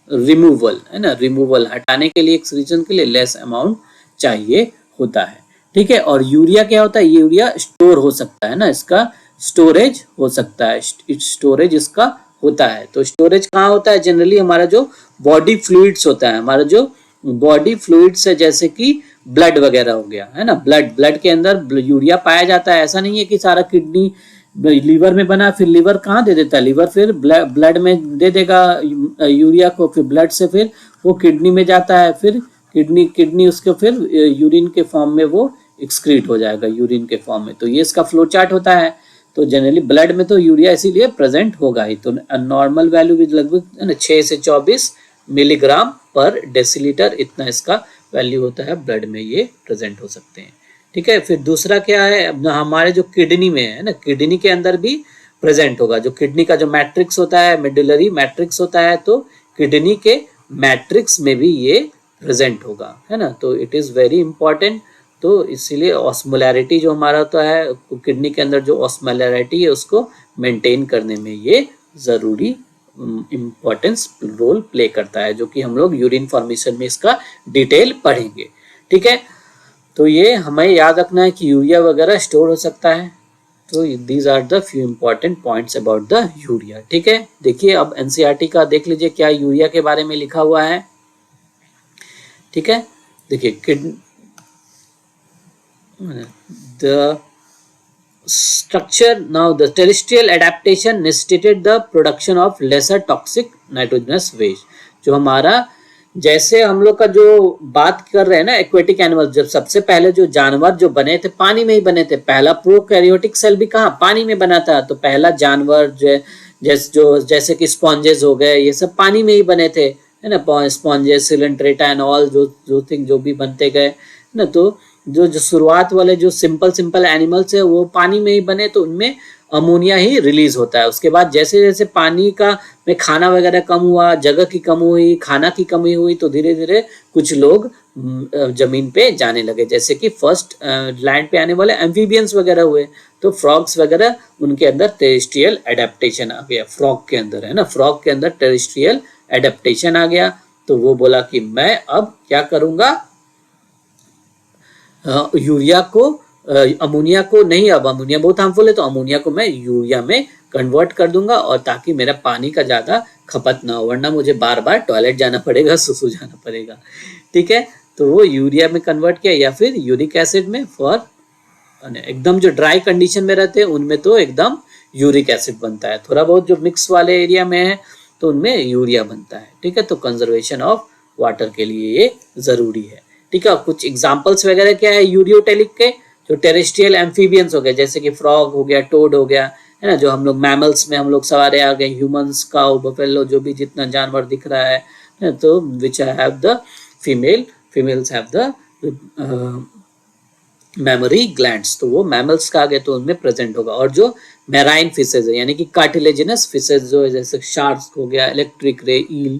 removal, है ना, रिमूवल हटाने के लिए, एक्सक्रीशन के लिए लेस अमाउंट चाहिए होता है। ठीक है, और यूरिया क्या होता है, यूरिया स्टोर हो सकता है ना, इसका स्टोरेज हो सकता है, स्टोरेज इसका होता है। तो स्टोरेज कहाँ होता है, जनरली हमारा जो बॉडी फ्लूइड्स होता है, हमारा जो बॉडी फ्लूइड्स है, जैसे कि ब्लड वगैरह हो गया, है ना, ब्लड के अंदर यूरिया पाया जाता है। ऐसा नहीं है कि सारा किडनी लीवर में बना, फिर लीवर कहाँ दे देता है, लीवर फिर ब्लड में दे देगा यूरिया को, फिर ब्लड से फिर वो किडनी में जाता है, फिर किडनी उसके फिर यूरिन के फॉर्म में वो एक्सक्रीट हो जाएगा यूरिन के फॉर्म में। तो ये इसका फ्लो चार्ट होता है। तो जनरली ब्लड में तो यूरिया इसीलिए प्रेजेंट होगा ही। तो नॉर्मल वैल्यू भी लगभग 6 से 24 मिलीग्राम पर डेसीलीटर, इतना इसका वैल्यू होता है ब्लड में, ये प्रेजेंट हो सकते हैं। ठीक है, फिर दूसरा क्या है, अब हमारे जो किडनी में है ना, किडनी के अंदर भी प्रेजेंट होगा। जो किडनी का जो मैट्रिक्स होता है, मेडुलरी मैट्रिक्स होता है, तो किडनी के मैट्रिक्स में भी ये प्रेजेंट होगा, है ना। तो इट इज़ वेरी इंपॉर्टेंट। तो इसीलिए ऑस्मोलैरिटी जो हमारा होता है किडनी के अंदर, जो ऑस्मोलैरिटी है उसको मेंटेन करने में ये ज़रूरी इम्पोर्टेंस रोल प्ले करता है, जो कि हम लोग यूरिन फॉर्मेशन में इसका डिटेल पढ़ेंगे। ठीक है, तो ये हमें याद रखना है कि यूरिया वगैरह स्टोर हो सकता है। तो these are the few important points about the urea. ठीक है, देखिए अब एनसीईआरटी का देख लीजिए क्या यूरिया के बारे में लिखा हुआ है। ठीक है, देखिए the structure, now the terrestrial adaptation necessitated the production of lesser toxic nitrogenous waste। जो हमारा, जैसे हम लोग का जो बात कर रहे हैं ना एक्वेटिक एनिमल, जब सबसे पहले जो जानवर जो बने थे पानी में ही बने थे, पहला प्रोकैरियोटिक सेल भी कहाँ, पानी में बना था। तो पहला जानवर जैसे कि स्पॉन्जेस हो गए, ये सब पानी में ही बने थे, है ना। स्पॉन्जेस, सिलेंट्रेटा एंड ऑल जो थिंग जो भी बनते गए ना, तो जो शुरुआत वाले जो सिंपल एनिमल्स है वो पानी में ही बने, तो उनमें अमोनिया ही रिलीज होता है। उसके बाद जैसे जैसे पानी का में खाना वगैरह कम हुआ, जगह की कमी हुई, खाना की कमी हुई, तो धीरे धीरे कुछ लोग जमीन पे जाने लगे। जैसे कि फर्स्ट लैंड पे आने वाले एम्फीबियंस वगैरह हुए, तो फ्रॉग्स वगैरह, उनके अंदर टेरेस्ट्रियल एडेप्टेशन आ गया। फ्रॉग के अंदर, है ना, फ्रॉग के अंदर टेरेस्ट्रियल एडेप्टेशन आ गया। तो वो बोला कि मैं अब क्या करूंगा, यूरिया को अमोनिया को नहीं, अब अमोनिया बहुत हार्मफुल है, तो अमोनिया को मैं यूरिया में कन्वर्ट कर दूंगा, और ताकि मेरा पानी का ज़्यादा खपत ना हो, वरना मुझे बार बार टॉयलेट जाना पड़ेगा, सुसु जाना पड़ेगा। ठीक है, तो वो यूरिया में कन्वर्ट किया, या फिर यूरिक एसिड में। फॉर एकदम जो ड्राई कंडीशन में रहते हैं उनमें तो एकदम यूरिक एसिड बनता है, थोड़ा बहुत जो मिक्स वाले एरिया में है तो उनमें यूरिया बनता है। ठीक है, तो कंजर्वेशन ऑफ वाटर के लिए ये ज़रूरी है। ठीक है, कुछ एग्जांपल्स वगैरह क्या है यूरियोटेलिक के, जो टेरेस्ट्रियल एम्फीबियंस हो गए, जैसे कि फ्रॉग हो गया, टोड हो गया, है ना। जो हम लोग मैमल्स में हम लोग सवारे आ गए, ह्यूमंस, काउ, बफेलो, जो भी जितना जानवर दिख रहा है, तो which have the females have the mammary glands, तो वो मैमल्स का आ गए तो उनमें प्रेजेंट होगा। और जो मैराइन फिशेज है, यानी कि कार्टिलेजिनस फिशेज जो है, जैसे शार्क्स हो गया, इलेक्ट्रिक रे, ईल,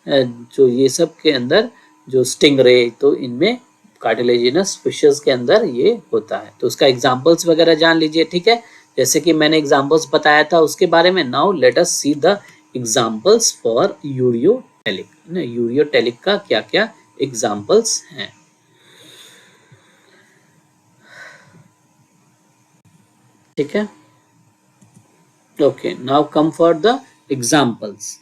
जो ये सब के अंदर जो स्टिंग रे, तो इनमें कार्टिलेजिनस फिशेस के अंदर ये होता है। तो उसका एग्जांपल्स वगैरह जान लीजिए। ठीक है, जैसे कि मैंने एग्जांपल्स बताया था उसके बारे में। Now let us see the examples for ureotelic. Ureotelic का क्या क्या एग्जांपल्स हैं। ठीक है, okay, now come for the examples.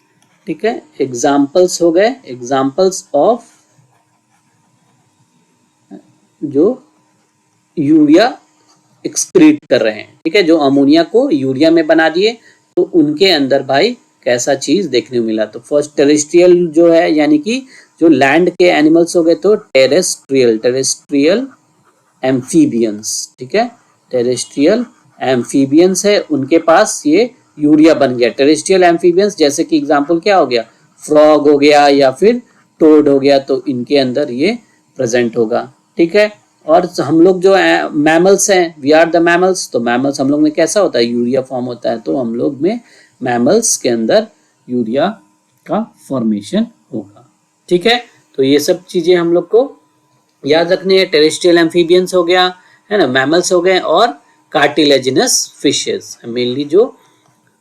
ठीक है, एग्जांपल्स हो गए, एग्जांपल्स ऑफ जो यूरिया एक्सक्रीट कर रहे हैं। ठीक है, जो अमोनिया को यूरिया में बना दिए, तो उनके अंदर भाई कैसा चीज देखने को मिला। तो फर्स्ट टेरेस्ट्रियल जो है, यानी कि जो लैंड के एनिमल्स हो गए, तो टेरेस्ट्रियल एम्फीबियंस। ठीक है, टेरेस्ट्रियल एम्फीबियंस है, उनके पास ये यूरिया बन गया। टेरेस्ट्रियल एम्फीबियंस जैसे कि एग्जांपल क्या हो गया, फ्रॉग हो गया या फिर टोड हो गया, तो इनके अंदर ये प्रेजेंट होगा। ठीक है, और हम लोग जो मैमल्स हैं, वी आर द मैमल्स, तो मैमल्स हम लोग में कैसा होता है, यूरिया फॉर्म होता है, तो हम लोग में मैमल्स के अंदर यूरिया का फॉर्मेशन होगा। ठीक है, तो ये सब चीजें हम लोग को याद रखनी है। टेरेस्ट्रियल एम्फीबियंस हो गया, है ना, मैमल्स हो गए, और कार्टिलेजिनस फिशेस, मेनली जो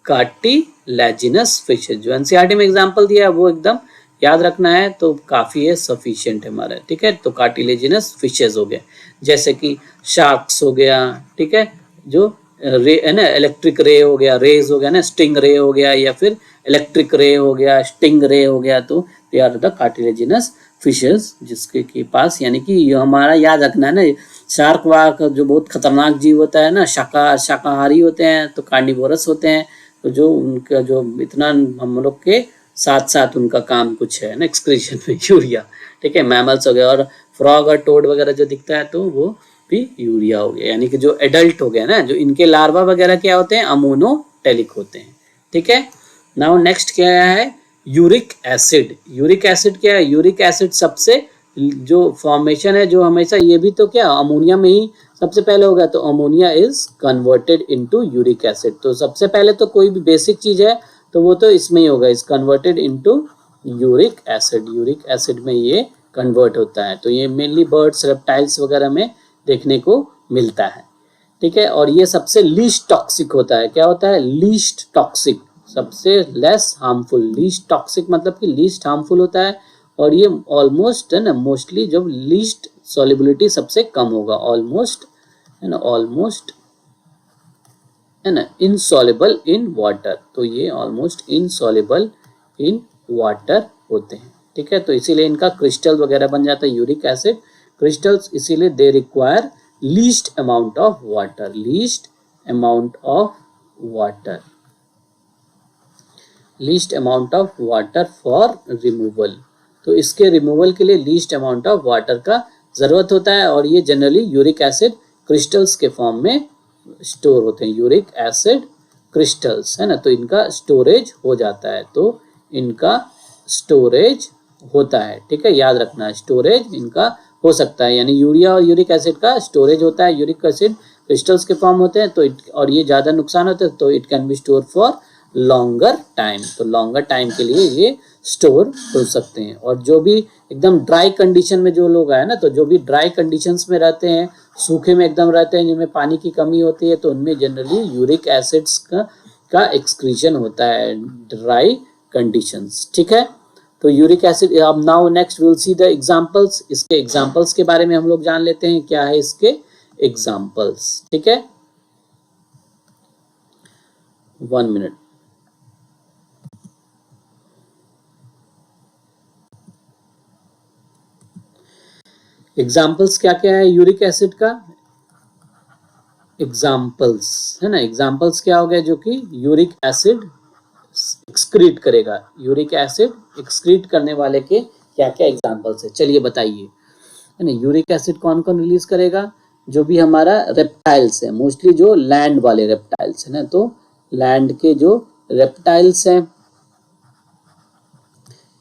कार्टिलेजिनस फिशेस, जो एनसीईआरटी में एग्जांपल दिया है वो एकदम याद रखना है, तो काफी है, सफिशिएंट है हमारा। ठीक है, तो कार्टिलेजिनस फिशेस हो गए, जैसे कि शार्क्स हो गया। ठीक है, जो रे है ना, इलेक्ट्रिक रे हो गया, रेज हो गया ना, स्टिंग रे हो गया, या फिर इलेक्ट्रिक रे हो गया, स्टिंग रे हो गया, तो they are the cartilaginous fishes, जिसके के पास, यानी कि ये हमारा याद रखना है ना, शार्क वार्क जो बहुत खतरनाक जीव होता है ना, शाकाहारी होते हैं, तो कार्निवोरस होते हैं, तो जो उनका जो इतना हम लोग के साथ साथ उनका काम कुछ है ना एक्सक्रीशन में यूरिया, ठीक है। मैमल्स हो गए, और फ्रॉग और टोड वगैरह जो दिखता है तो वो भी यूरिया हो गया, यानी कि जो एडल्ट हो गया ना, जो इनके लार्वा वगैरह क्या होते हैं, अमोनोटेलिक होते हैं, ठीक है। नाउ नेक्स्ट क्या है, यूरिक एसिड। यूरिक एसिड क्या है, यूरिक एसिड सबसे जो फॉर्मेशन है जो हमेशा, ये भी तो क्या अमोनिया में ही सबसे पहले होगा, तो ammonia is converted into uric acid. तो सबसे पहले तो कोई भी बेसिक चीज है तो वो तो इसमें ही होगा, is converted into uric acid. Uric acid में ये कन्वर्ट होता है। तो ये मेनली बर्ड्स, रेप्टाइल्स वगैरह में देखने को मिलता है, ठीक है। और ये सबसे लीस्ट टॉक्सिक होता है। क्या होता है, लीस्ट टॉक्सिक, सबसे लेस हार्मफुल। लीस्ट टॉक्सिक मतलब कि लीस्ट हार्मफुल होता है, और ये ऑलमोस्ट है ना, मोस्टली जब लीस्ट सॉल्युबिलिटी सबसे कम होगा, ऑलमोस्ट है ना, ऑलमोस्ट है ना, इनसॉल्युबल इन वाटर। तो ये ऑलमोस्ट इनसॉल्युबल इन वाटर होते हैं, ठीक है। तो इसीलिए इनका क्रिस्टल वगैरह बन जाता है यूरिक एसिड क्रिस्टल्स, इसीलिए they require least amount of water, least amount of water, least amount of water for removal. तो इसके रिमूवल के लिए लीस्ट अमाउंट ऑफ वाटर का जरूरत होता है, और ये जनरली यूरिक एसिड क्रिस्टल्स के फॉर्म में स्टोर होते हैं, यूरिक एसिड क्रिस्टल्स, है ना। तो इनका स्टोरेज हो जाता है, तो इनका स्टोरेज होता है, ठीक है, याद रखना है, स्टोरेज इनका हो सकता है, यानी यूरिया और यूरिक एसिड का स्टोरेज होता है। यूरिक एसिड क्रिस्टल्स के फॉर्म होते हैं, तो और ये ज़्यादा नुकसान होता है, तो it can B store for longer time. तो लॉन्गर टाइम के लिए ये स्टोर हो सकते हैं। और जो भी एकदम ड्राई कंडीशन में जो लोग आए ना, तो जो भी ड्राई कंडीशंस में रहते हैं, सूखे में एकदम रहते हैं, जिनमें पानी की कमी होती है, तो उनमें जनरली यूरिक एसिड्स का एक्सक्रीशन होता है ड्राई कंडीशंस, ठीक है। तो यूरिक एसिड, अब now next will see the examples. इसके एग्जांपल्स के बारे में हम लोग जान लेते हैं, क्या है इसके एग्जांपल्स, ठीक है। 1 मिनट। एग्जाम्पल्स क्या क्या है यूरिक एसिड का, एग्जाम्पल्स है ना, एग्जाम्पल्स क्या हो गया, जो कि यूरिक एसिड एक्सक्रीट करेगा। यूरिक एसिड एक्सक्रीट करने वाले के क्या क्या एग्जाम्पल्स है, चलिए बताइए, है ना। यूरिक एसिड कौन कौन रिलीज करेगा, जो भी हमारा रेप्टाइल्स है, मोस्टली जो लैंड वाले रेप्टाइल्स है ना, तो लैंड के जो रेप्टाइल्स हैं,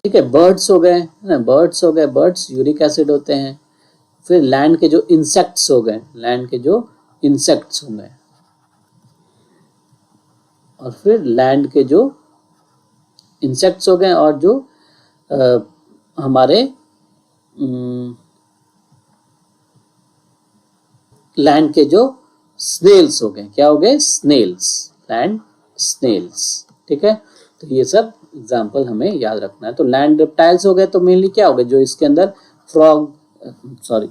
ठीक है, बर्ड्स हो गए, है ना, बर्ड्स हो गए, बर्ड्स यूरिक एसिड होते हैं। फिर लैंड के जो इंसेक्ट्स हो गए, लैंड के जो इंसेक्ट्स हो गए, और फिर लैंड के जो इंसेक्ट्स हो गए, और जो हमारे लैंड के जो स्नेल्स हो गए, क्या हो गए, स्नेल्स, लैंड स्नेल्स, ठीक है। तो ये सब एग्जाम्पल हमें याद रखना है। तो लैंड रेप्टाइल्स हो गए, तो मेनली क्या हो गए, जो इसके अंदर फ्रॉग, सॉरी,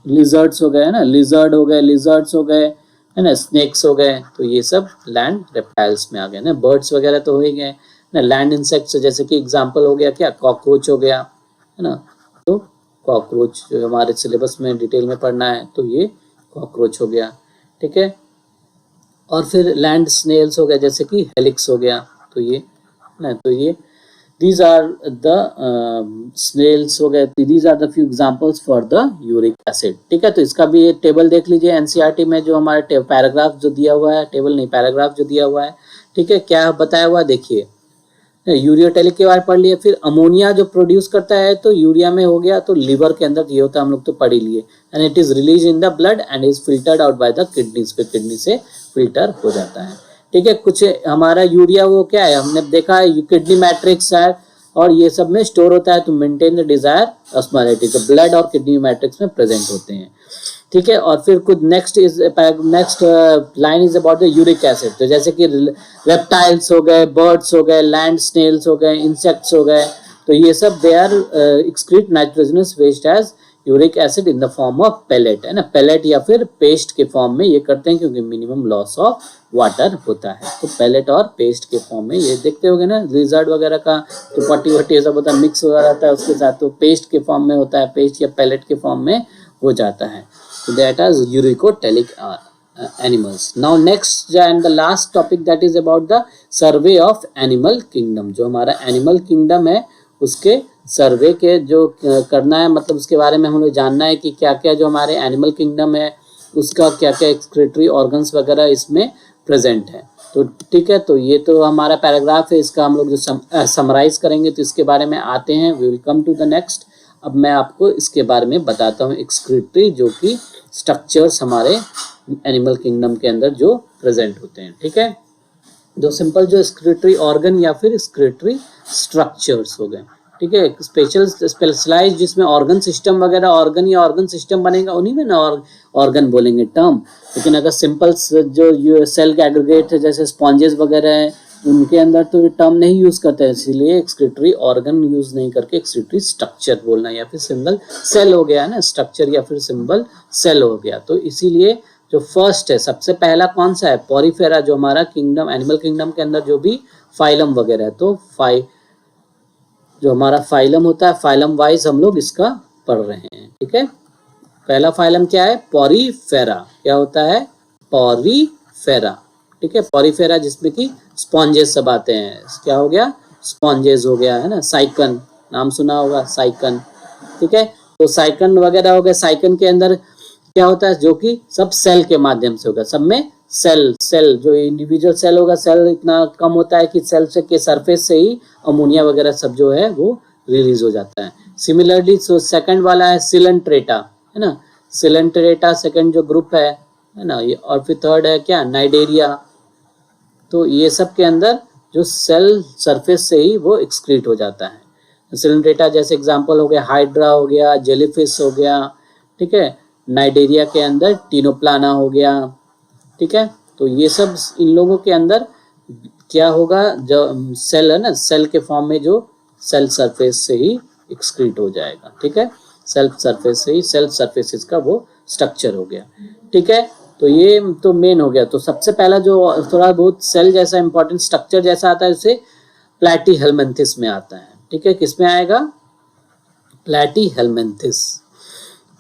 लिजर्ड्स हो गए, है ना, लिजर्ड हो गए, लिजर्ड्स हो गए, है ना, स्नेक्स हो गए, तो ये सब लैंड रेप्टाइल्स में आ गए ना। बर्ड्स वगैरह तो हो ही गए ना। लैंड इंसेक्ट्स जैसे कि एग्जांपल हो गया क्या, कॉकरोच हो गया, है ना। तो कॉकरोच जो हमारे सिलेबस में डिटेल में पढ़ना है, तो ये कॉकरोच हो गया, ठीक है। और फिर लैंड स्नेल्स हो गया, जैसे कि हेलिक्स हो गया, तो ये ना, तो ये these are the snails हो गए, these are the few examples for the uric acid, ठीक है। तो इसका भी ये टेबल देख लीजिए, एनसीईआरटी में जो हमारे पैराग्राफ जो दिया हुआ है, टेबल नहीं पैराग्राफ जो दिया हुआ है, ठीक है, क्या बताया हुआ है देखिए, यूरियोटेलिक के बारे पढ़ लिए। फिर अमोनिया जो प्रोड्यूस करता है, तो यूरिया में हो गया, तो लीवर के अंदर ये होता है, हम लोग तो पढ़ ही लिए, and it is release in the blood and is filtered out by the kidneys, पे किडनी से फिल्टर हो जाता है, ठीक है। कुछ हमारा यूरिया वो क्या है, हमने देखा है किडनी मैट्रिक्स है, और ये सब में स्टोर होता है, तो मेंटेन द डिजायर ऑस्मोलैरिटी, तो ब्लड और किडनी मैट्रिक्स में प्रेजेंट होते हैं, ठीक है। और फिर कुछ next line is about the uric acid, तो जैसे कि रेप्टाइल्स हो गए, बर्ड्स हो गए, लैंड स्नेल्स हो गए, इंसेक्ट्स हो गए, तो ये सब they are excrete nitrogenous waste as uric acid in the form of pellet, है ना, पेलेट या फिर पेस्ट के फॉर्म में ये करते हैं, क्योंकि मिनिमम लॉस ऑफ वाटर होता है। तो पेलेट और पेस्ट के फॉर्म में ये देखते होंगे ना, लिजर्ड वगैरह का तो पट्टी वट्टी सब होता है, मिक्स हो जाता है उसके साथ, तो पेस्ट के फॉर्म में होता है, पेस्ट या पेलेट के फॉर्म में हो जाता है. So that is uricotelic animals. Now next and the last topic, that is about the survey of animal kingdom. जो हमारा animal kingdom है उसके सर्वे के जो करना है, मतलब उसके बारे में हम लोग जानना है कि क्या क्या जो हमारे एनिमल किंगडम है उसका क्या क्या एक्सक्रीटरी ऑर्गन्स वगैरह इसमें प्रेजेंट है. तो ठीक है, तो ये तो हमारा पैराग्राफ है, इसका हम लोग जो समराइज करेंगे तो इसके बारे में आते हैं. We will come to the next. अब मैं आपको इसके बारे में बताता हूँ एक्सक्रीटरी जो कि स्ट्रक्चर्स हमारे एनिमल किंगडम के अंदर जो प्रेजेंट होते हैं. ठीक है, जो सिंपल जो एक्सक्रीटरी ऑर्गन या फिर एक्सक्रीटरी स्ट्रक्चर्स हो गए. ठीक है, स्पेशलाइज जिसमें ऑर्गन सिस्टम वगैरह, ऑर्गन या ऑर्गन सिस्टम बनेगा उन्हीं में ना ऑर्गन बोलेंगे टर्म. लेकिन अगर सिंपल जो सेल के एग्रीगेट है जैसे स्पॉन्जेस वगैरह है उनके अंदर तो ये टर्म नहीं यूज करते हैं, इसीलिए एक्सक्रीटरी ऑर्गन यूज नहीं करके एक्सक्रीटरी स्ट्रक्चर बोलना या फिर सिंबल सेल हो गया ना, स्ट्रक्चर या फिर सिंबल सेल हो गया. तो इसीलिए जो फर्स्ट है सबसे पहला कौन सा है, पोरीफेरा, जो हमारा किंगडम एनिमल किंगडम के अंदर जो भी फाइलम वगैरह है. तो जो हमारा फाइलम होता है, फाइलम वाइज हम लोग इसका पढ़ रहे हैं. ठीक है, पहला फाइलम क्या है, पोरीफेरा. क्या होता है, पोरीफेरा. ठीक है, पोरीफेरा जिसमें कि स्पॉन्जेस सब आते हैं. क्या हो गया, स्पॉन्जेस हो गया है ना. साइकन नाम सुना होगा, साइकन. ठीक है, तो साइकन वगैरह हो गया. साइकन के अंदर क्या होता है, जो कि सब सेल के माध्यम से होगा. सब में सेल जो इंडिविजुअल सेल होगा, सेल इतना कम होता है कि सेल से के सरफेस से ही अमोनिया वगैरह सब जो है वो रिलीज हो जाता है. सिमिलरली सेकंड वाला है सिलेंट्रेटा, है ना. सिलेंट्रेटा सेकंड जो ग्रुप है ना ये. और फिर थर्ड है क्या, नाइडेरिया. तो ये सब के अंदर जो सेल सरफेस से ही वो एक्सक्रीट हो जाता है. सिलेंट्रेटा जैसे एग्जांपल हो गया हाइड्रा हो गया, जेलीफिश हो गया. ठीक है, नाइडेरिया के अंदर टीनोप्लाना हो गया. ठीक है, तो ये सब इन लोगों के अंदर क्या होगा, जो सेल है ना, सेल के फॉर्म में जो सेल सरफेस से ही एक्सक्रीट हो जाएगा. ठीक है, सेल सरफेस से ही, सेल सरफेसेस का वो स्ट्रक्चर हो गया. ठीक है, तो ये तो मेन हो गया. तो सबसे पहला जो थोड़ा बहुत सेल जैसा इंपॉर्टेंट स्ट्रक्चर जैसा आता है उसे प्लैटीहेलमिन्थिस में आता है. ठीक है, किस में आएगा, प्लैटीहेलमिन्थिस.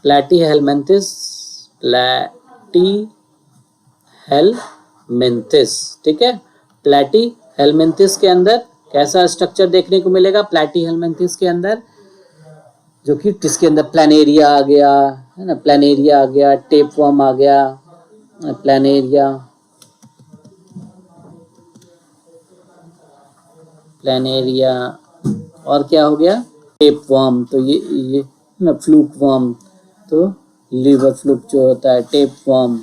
प्लैटीहेलमिन्थिस, प्लैटीहेलमिन्थिस. ठीक है, प्लैटीहेलमिन्थिस के अंदर कैसा स्ट्रक्चर देखने को मिलेगा, प्लैटीहेलमिन्थिस के अंदर जो कि जिसके अंदर प्लानेरिया आ गया है ना, प्लानेरिया आ गया, टेपवर्म आ गया, प्लानेरिया और क्या हो गया, टेपवर्म. तो ये ना फ्लूक वर्म, तो लीवर फ्लूक जो होता है, टेपवर्म,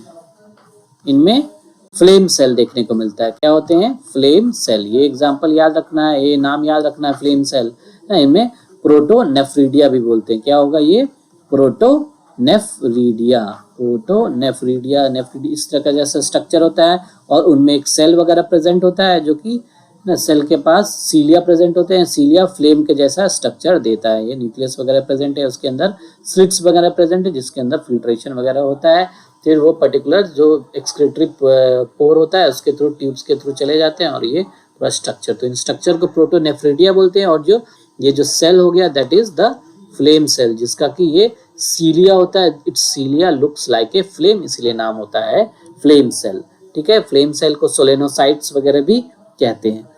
इनमें फ्लेम सेल देखने को मिलता है. क्या होते हैं, फ्लेम सेल. ये एग्जांपल याद रखना है, ये नाम याद रखना है, फ्लेम सेल. इनमें प्रोटोनेफ्रिडिया भी बोलते हैं. क्या होगा ये, प्रोटोनेफ्रिडिया. प्रोटोनेफ्रिडिया, नेफ्रिडिया इस तरह का जैसा स्ट्रक्चर होता है. और उनमें एक सेल वगैरह प्रेजेंट होता है जो कि ना सेल के पास सीलिया प्रेजेंट होते हैं. सीलिया फ्लेम के जैसा स्ट्रक्चर देता है. ये न्यूक्लियस वगैरह प्रेजेंट है, उसके अंदर स्लिट्स वगैरह प्रेजेंट है जिसके अंदर फिल्ट्रेशन वगैरह होता है. फिर वो पर्टिकुलर जो एक्सक्रीटरी पोर होता है उसके थ्रू, ट्यूब्स के थ्रू चले जाते हैं. और ये पूरा स्ट्रक्चर, तो इन स्ट्रक्चर को प्रोटोनेफ्रिडिया बोलते हैं. और जो ये जो सेल हो गया that is the flame cell, जिसका कि ये सीलिया होता है. It's cilia looks like a flame, इसलिए नाम होता है फ्लेम सेल. ठीक है, फ्लेम सेल को सोलेनोसाइट्स वगैरह भी कहते हैं.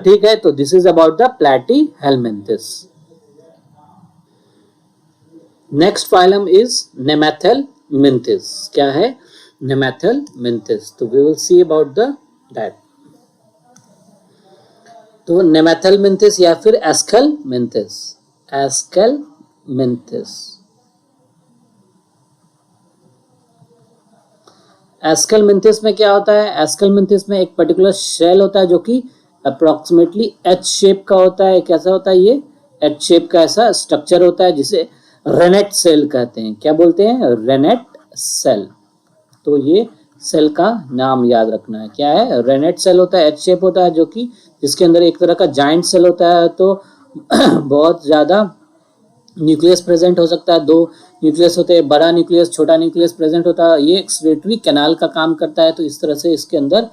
ठीक है, तो this is about the Platyhelminthes. Next phylum is Nemathelminthes. क्या है, नेमैथेलमिन्थिस. तो we will see about the that. तो नेमैथेलमिन्थिस या फिर एस्केलमिन्थिस. एस्केलमिन्थिस, एस्केलमिन्थिस में क्या होता है, एस्केलमिन्थिस में एक पर्टिकुलर शेल होता है जो कि अप्रोक्सीमेटली एच शेप का होता है. कैसा होता है ये, एच शेप का ऐसा स्ट्रक्चर होता है जिसे रेनेट सेल कहते हैं. क्या बोलते हैं, रेनेट सेल. तो ये सेल का नाम याद रखना है. क्या है, रेनेट सेल होता है, एच शेप होता है, जो कि जिसके अंदर एक तरह का जाइंट सेल होता है. तो बहुत ज्यादा न्यूक्लियस प्रेजेंट हो सकता है. 2 न्यूक्लियस होते हैं, बड़ा न्यूक्लियस, छोटा न्यूक्लियस प्रेजेंट होता है. ये एक्सक्रीटरी कैनाल का काम करता है. तो इस तरह से इसके अंदर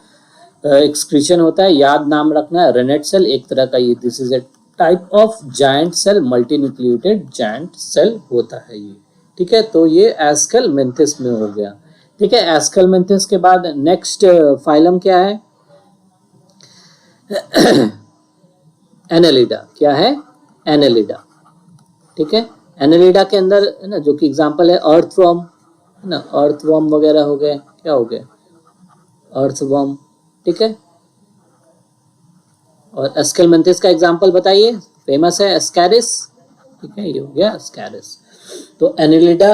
एक्सक्रीशन होता है. याद नाम रखना है, रेनेट सेल एक तरह का ये, this is a type of giant cell, multi nucleated giant cell होता है ये. ठीक है, तो ये एस्केलमेंथिस में हो गया। ठीक है, एस्केलमेंथिस के बाद नेक्स्ट फाइलम क्या है? एनेलिडा। क्या है? एनेलिडा। ठीक है, एनेलिडा के अंदर है ना, जो कि एग्जांपल है अर्थवर्म, है ना, अर्थवर्म वगैरह हो गए। क्या हो गए? अर्थवर्म। ठीक है, और एस्केलमेंथिस का एग्जांपल बताइए, फेमस है एस्कैरिस। ठीक है, ये हो गया एस्कैरिस। तो एनेलिडा,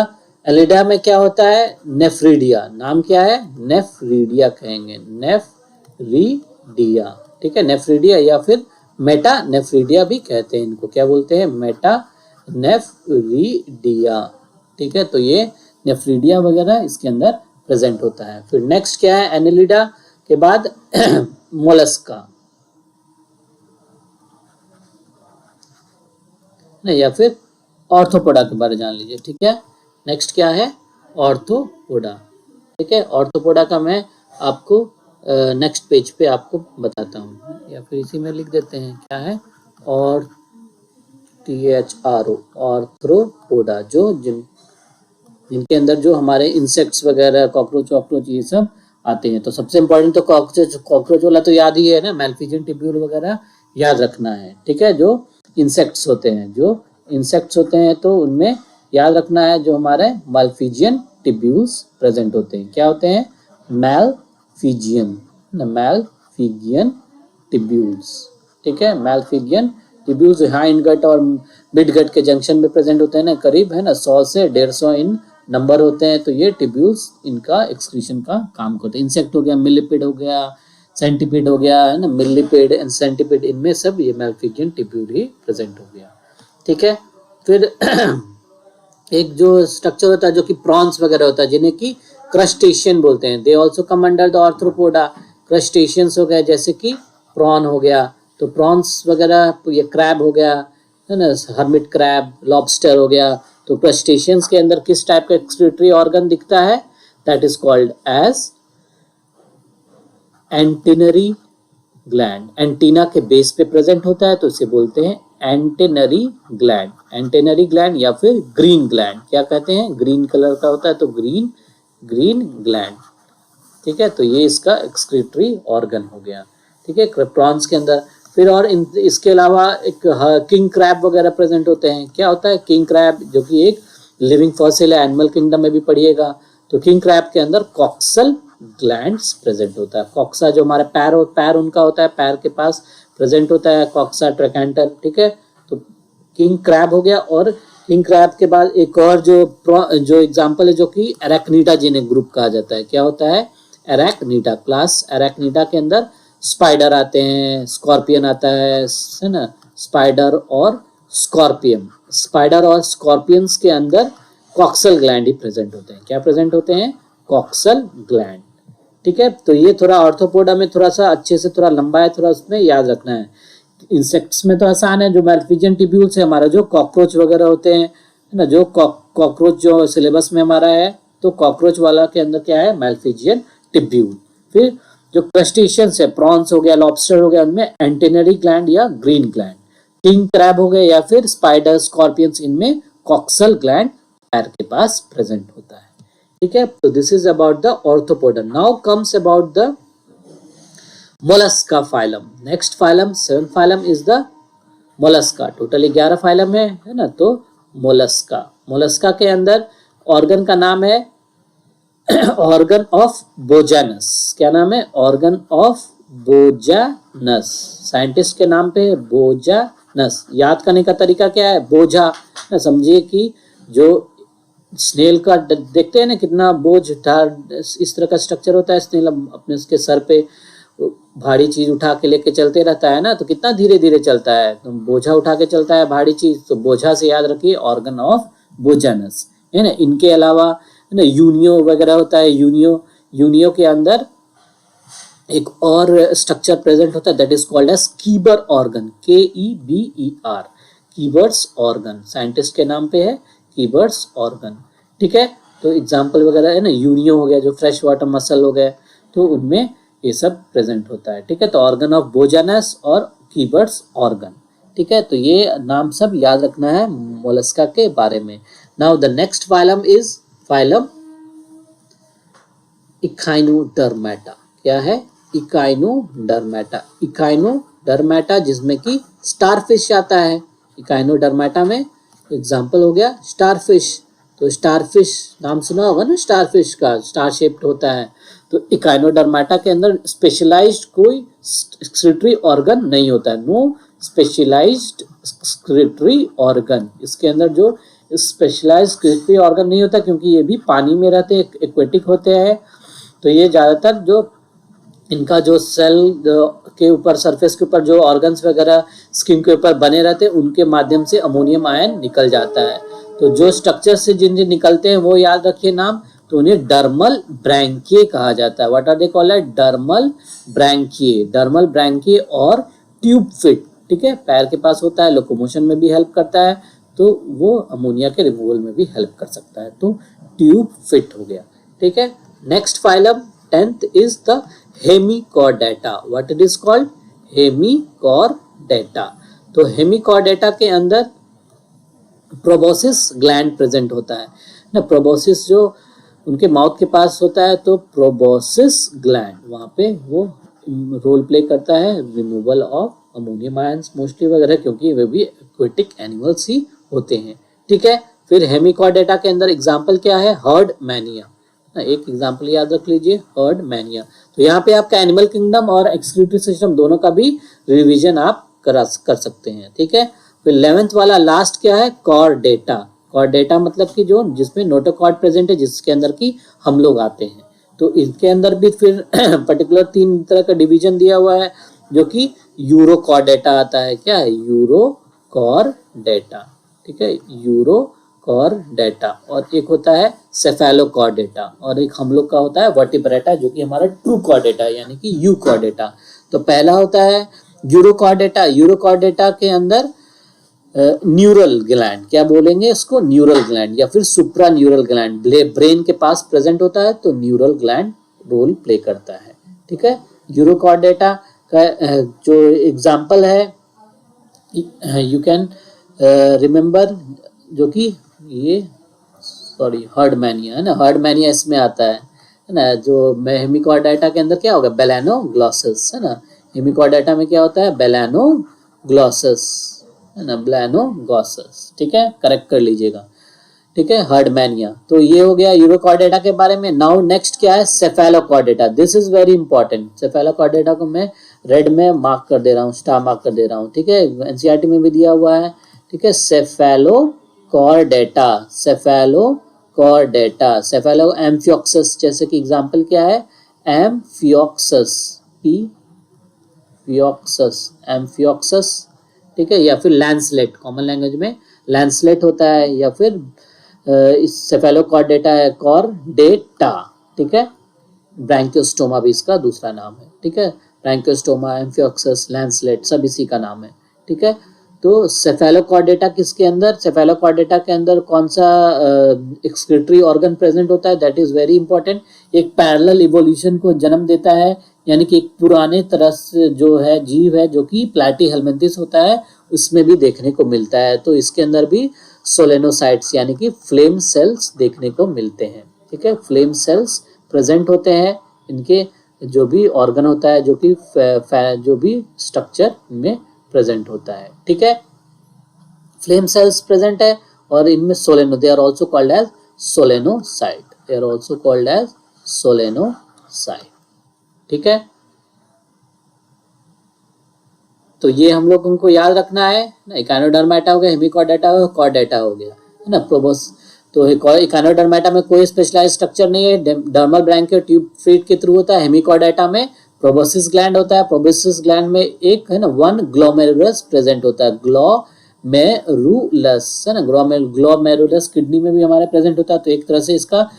एनेलिडा में क्या होता है? नेफ्रीडिया। नाम क्या है? नेफ्रीडिया कहेंगे, नेफ्रीडिया। ठीक है, नेफ्रीडिया या फिर मेटा नेफ्रीडिया भी कहते हैं इनको। क्या बोलते हैं? Meta nephridia. ठीक है, तो ये नेफ्रीडिया वगैरह इसके अंदर प्रेजेंट होता है। फिर नेक्स्ट क्या है? एनेलिडा के बाद मोलस्का, नहीं, या फिर ऑर्थोपोडा के बारे में जान लीजिए। ठीक है, नेक्स्ट क्या है? ऑर्थोपोडा। ठीक है, ऑर्थोपोडा का मैं आपको नेक्स्ट पेज पे आपको बताता हूँ, या फिर इसी में लिख देते हैं। क्या है? और THRO, ऑर्थ्रोपोडा, जो जिनके अंदर जो हमारे इंसेक्ट्स वगैरह, कॉकरोच वॉकरोच ये सब आते हैं। तो सबसे इम्पोर्टेंट तो कॉकरोच वाला तो याद ही है ना, मैल्फिजियन टिब्यूल वगैरह याद रखना है। ठीक है, जो इंसेक्ट्स होते हैं, जो इंसेक्ट्स होते हैं तो उनमें याद रखना है जो हमारे माल्फिजियन टिब्यूल्स प्रेजेंट होते हैं। क्या होते हैं? मैलफिजियन, मैलफिजियन टिब्यूल्स। ठीक है, मैलफिजियन टिब्यूल्स हाइंड गट और मिड गट के जंक्शन में प्रेजेंट होते हैं ना, करीब है ना 100 से 150 इन नंबर होते हैं। तो ये टिब्यूल्स इनका एक्सक्रीशन का काम करते हैं। इंसेक्ट हो गया, मिलिपिड हो गया, सेंटीपीड हो गया, है ना, मिलिपिड एंड सेंटीपीड, इनमें सब ये मैलफिजियन टिब्यूल ही प्रेजेंट हो गया। ठीक है, फिर एक जो स्ट्रक्चर होता है जो कि प्रॉन्स वगैरह होता है, जिन्हें कि क्रस्टेशियन बोलते हैं। They also come under the Arthropoda. Crustaceans हो गए, जैसे कि प्रॉन हो गया, तो प्रॉन्स वगैरह, ये क्रैब हो गया, है ना, हर्मिट क्रैब, लॉबस्टर हो गया। तो क्रस्टेशियंस के अंदर किस टाइप का एक्सक्रीटरी ऑर्गन दिखता है? That is called as antennary gland. Antenna के बेस पे प्रेजेंट होता है, तो इसे बोलते हैं एंटेनरी ग्लैंड। एंटेनरी ग्लैंड या फिर ग्रीन ग्लैंड, क्या कहते हैं? ग्रीन कलर का होता है, तो ग्रीन ग्लैंड। ठीक है, तो ये इसका एक्सक्रीटरी ऑर्गन हो गया। ठीक है, प्रॉन्स के अंदर। फिर और इसके अलावा एक किंग क्रैब वगैरह प्रेजेंट होते हैं। क्या होता है किंग क्रैब? जो कि एक लिविंग फॉसिल है, एनिमल किंगडम में भी पढ़िएगा। तो किंग क्रैब के अंदर कॉक्सल ग्लैंड्स प्रेजेंट होता है। कॉक्सा जो हमारे पैर उनका होता है, पैर के पास प्रेजेंट होता है कॉक्सा ट्रैकेंटर। ठीक है, तो किंग क्रैब हो गया। और किंग क्रैब के बाद एक और जो एग्जांपल है, जो कि एराक्निडा जिन्हें ग्रुप कहा जाता है। क्या होता है? एराक्निडा क्लास। एराक्निडा के अंदर स्पाइडर आते हैं, स्कॉर्पियन आता है ना, स्पाइडर और स्कॉर्पियन। स्पाइडर और स्कॉर्पियंस के अंदर कॉक्सल ग्लैंड ही प्रेजेंट होते हैं। क्या प्रेजेंट होते हैं? Coxal gland. ठीक है, तो ये थोड़ा ऑर्थोपोडा में थोड़ा सा अच्छे से थोड़ा लंबा है, थोड़ा उसमें याद रखना है। इंसेक्ट्स में तो आसान है, जो मैलफिजियन टिब्यूल्स है हमारा, जो कॉकरोच वगैरह होते हैं, है ना, जो कॉकरोच जो सिलेबस में हमारा है, तो कॉकरोच वाला के अंदर क्या है? मैलफिजियन टिब्यूल। फिर जो क्रस्टेशियंस है, प्रॉन्स हो गया, लॉबस्टर हो गया, उनमें एंटेनरी ग्लैंड या ग्रीन ग्लैंड। किंग क्रैब हो गए या फिर स्पाइडर, स्कॉर्पियंस, इनमें कॉक्सल ग्लैंड पैर के पास प्रेजेंट होता है। ठीक है, तो this is about the arthropoda. Now comes about the Mollusca phylum. Next phylum, 7th phylum is the Mollusca. Totally 11 phylum है ना। तो मोलस्का, मोलस्का के अंदर ऑर्गन का नाम है ऑर्गन ऑफ बोजानस। क्या नाम है? Organ of Bojanus. साइंटिस्ट के नाम पे बोजानस। याद करने का तरीका क्या है? बोझा। समझिए कि जो स्नेल का देखते हैं ना, कितना बोझ उठा, इस तरह का स्ट्रक्चर होता है। स्नेल अपने उसके सर पे भारी चीज उठा के लेके चलते रहता है ना, तो कितना धीरे धीरे चलता है। तो बोझा उठा के चलता है भारी चीज, तो बोझा से याद रखिए ऑर्गन ऑफ बोजानस, है ना। इनके अलावा है ना यूनियो वगैरह होता है। यूनियो के अंदर एक और स्ट्रक्चर प्रेजेंट होता है, that is called as Keber organ. KEBER, Keber's organ. Scientist के नाम पे है कीबर्स ऑर्गन। ठीक है, तो एग्जाम्पल वगैरह है ना, यूनियो हो गया, जो फ्रेश वाटर मसल हो गए, तो उनमें ये सब प्रेजेंट होता है। ठीक है, तो ऑर्गन ऑफ बोजानस और कीबर्स ऑर्गन। ठीक है, तो ये नाम सब याद रखना है मोलस्का के बारे में। Now the next phylum is phylum Echinodermata. क्या है? इकाइनोडर्मेटा। इकाइनोडर्मेटा जिसमें कि स्टारफिश आता है। इकाइनोडर्मेटा में एग्जांपल हो गया स्टारफिश। तो स्टारफिश नाम सुना होगा ना, स्टारफिश का, स्टार शेप्ड होता है। तो इकाइनोडर्मेटा के अंदर स्पेशलाइज्ड कोई एक्सक्रीटरी ऑर्गन नहीं होता है। No specialised excretory organ. इसके अंदर जो स्पेशलाइज्ड एक्सक्रीटरी ऑर्गन नहीं होता, क्योंकि ये भी पानी में रहते हैं, एक्वेटिक होते हैं। तो ये ज़्यादातर जो इनका जो सेल के ऊपर, सरफेस के ऊपर जो ऑर्गन्स वगैरह स्किन के ऊपर बने रहते हैं, उनके माध्यम से अमोनियम आयन निकल जाता है। तो जो स्ट्रक्चर से जिन निकलते हैं वो याद रखिए नाम। तो उन्हें डर्मल ब्रैंकिए कहा जाता है। What are they called? Dermal branchiae. Dermal branchiae और ट्यूब फिट। ठीक है, पैर के पास होता है, लोकोमोशन में भी हेल्प करता है, तो वो अमोनिया के रिमूवल में भी हेल्प कर सकता है। तो ट्यूब फिट हो गया। ठीक है, next phylum 10th is the Hemichordata. What it is called? Hemichordata. तो हेमिकॉर्डेटा के अंदर प्रोबोसिस ग्लैंड प्रेजेंट होता है ना। प्रोबोसिस जो उनके माउथ के पास होता है, तो प्रोबोसिस ग्लैंड वहाँ पे वो रोल प्ले करता है removal of ammonium ions mostly वगैरह, क्योंकि वे भी एक्वेटिक एनिमल्स ही होते हैं। ठीक है, फिर हेमिकॉर्डेटा के अंदर एग्जाम्पल क्या है? Heard mania. एक एग्जाम्पल याद रख लीजिए, हर्ड मैनिया। तो यहाँ पे आपका एनिमल किंगडम और एक्सक्रीटरी सिस्टम दोनों का भी रिवीजन आप कर सकते हैं। ठीक है, फिर 11th वाला लास्ट क्या है? कॉर्डेटा। कॉर्डेटा मतलब कि जो जिसमें नोटोकॉर्ड प्रेजेंट है, जिसके अंदर की हम लोग आते हैं। तो इसके अंदर भी फिर पर्टिकुलर 3 तरह का डिवीजन दिया हुआ है, जो कि यूरोकॉर्डेटा आता है। क्या है? यूरोकॉर्डेटा। ठीक है, यूरोकॉर्डेटा। और एक होता है सेफेलोकॉर्डेटा, और एक हम लोग का होता है वर्टिब्रेटा, जो कि हमारा ट्रू कॉर्डेटा यानी कि यूकॉर्डेटा। तो पहला होता है यूरोकॉर्डेटा। यूरोकॉर्डेटा के अंदर न्यूरल ग्लैंड, क्या बोलेंगे इसको? न्यूरल ग्लैंड या फिर सुप्रा न्यूरल ग्लैंड ब्रेन के पास प्रेजेंट होता है, तो न्यूरल ग्लैंड रोल प्ले करता है। ठीक है, यूरोकॉर्डेटा का जो एग्जाम्पल है, यू कैन रिमेम्बर, जो कि ये हर्ड मैनिया है ना। हर्ड मैनिया इसमें आता है ना। जो हेमिकॉर्डेटा के अंदर क्या होगा? बेलानोग्लॉसस है ना। हेमिकॉर्डेटा में क्या होता है? बेलानोग्लॉसस है ना, बेलानोग्लॉसस। ठीक है, करेक्ट कर लीजिएगा। ठीक है, हर्ड मैनिया। तो ये हो गया यूरोकॉर्डेटा के बारे में। नाउ नेक्स्ट क्या है? Cephalochordata. This is very important. Cephalochordata को मैं रेड में मार्क कर दे रहा हूँ, स्टार मार्क कर दे रहा हूँ। ठीक है, एनसीईआरटी में भी दिया हुआ है। ठीक है, सेफेलोकॉर्डेटा। सेफेलोकॉर्डेटा। सेफेलो एम्फियोक्सस, जैसे कि एग्जांपल क्या है? Amphioxus, amphioxus. ठीक है, या फिर लैंसलेट, कॉमन लैंग्वेज में लैंसलेट होता है, या फिर इस सेफेलोकॉर्डेटा है कॉर्डेटा। ठीक है, ब्रैंकियोस्टोमा भी इसका दूसरा नाम है। ठीक है, ब्रैंकियोस्टोमा, एम्फियोक्सस, लैंसलेट सब इसी का नाम है। ठीक है, तो सेफेलोकॉर्डेटा किसके अंदर? सेफेलोकॉर्डेटा के अंदर कौन सा एक्सक्रीटरी ऑर्गन प्रेजेंट होता है? That is very important. एक पैरेलल इवोल्यूशन को जन्म देता है, यानी कि एक पुराने तरह से जो है जीव है, जो कि प्लैटीहेलमिन्थस होता है, उसमें भी देखने को मिलता है। तो इसके अंदर भी सोलेनोसाइट्स यानी कि फ्लेम सेल्स देखने को मिलते हैं। ठीक है, फ्लेम सेल्स प्रेजेंट होते हैं। इनके जो भी ऑर्गन होता है, जो कि जो भी स्ट्रक्चर में प्रेजेंट होता है। ठीक है, फ्लेम सेल्स प्रेजेंट है, और इनमें soleno, they are also called as solenocyte. They are also called as solenocyte. ठीक है, तो ये हम लोगों को याद रखना है ना। इकाइनोडर्मेटा हो गया, हेमिकॉर्डेटा हो गया, कॉर्डेटा हो गया, है ना। प्रोबोस, तो इकाइनोडर्मेटा में कोई स्पेशलाइज स्ट्रक्चर नहीं है, डर्मल ब्रैंकियो ट्यूब फीड के थ्रू होता है। हेमिकॉर्डेटा में प्रोबोसिस ग्लैंड होता है। प्रोबोसिस ग्लैंड में एक है ना 1 ग्लोमेरुलस प्रेजेंट होता है। ग्लोमेरुलस है ना, ग्लोमेरुलस किडनी में भी हमारे प्रेजेंट होता है। तो एक तरह से इसका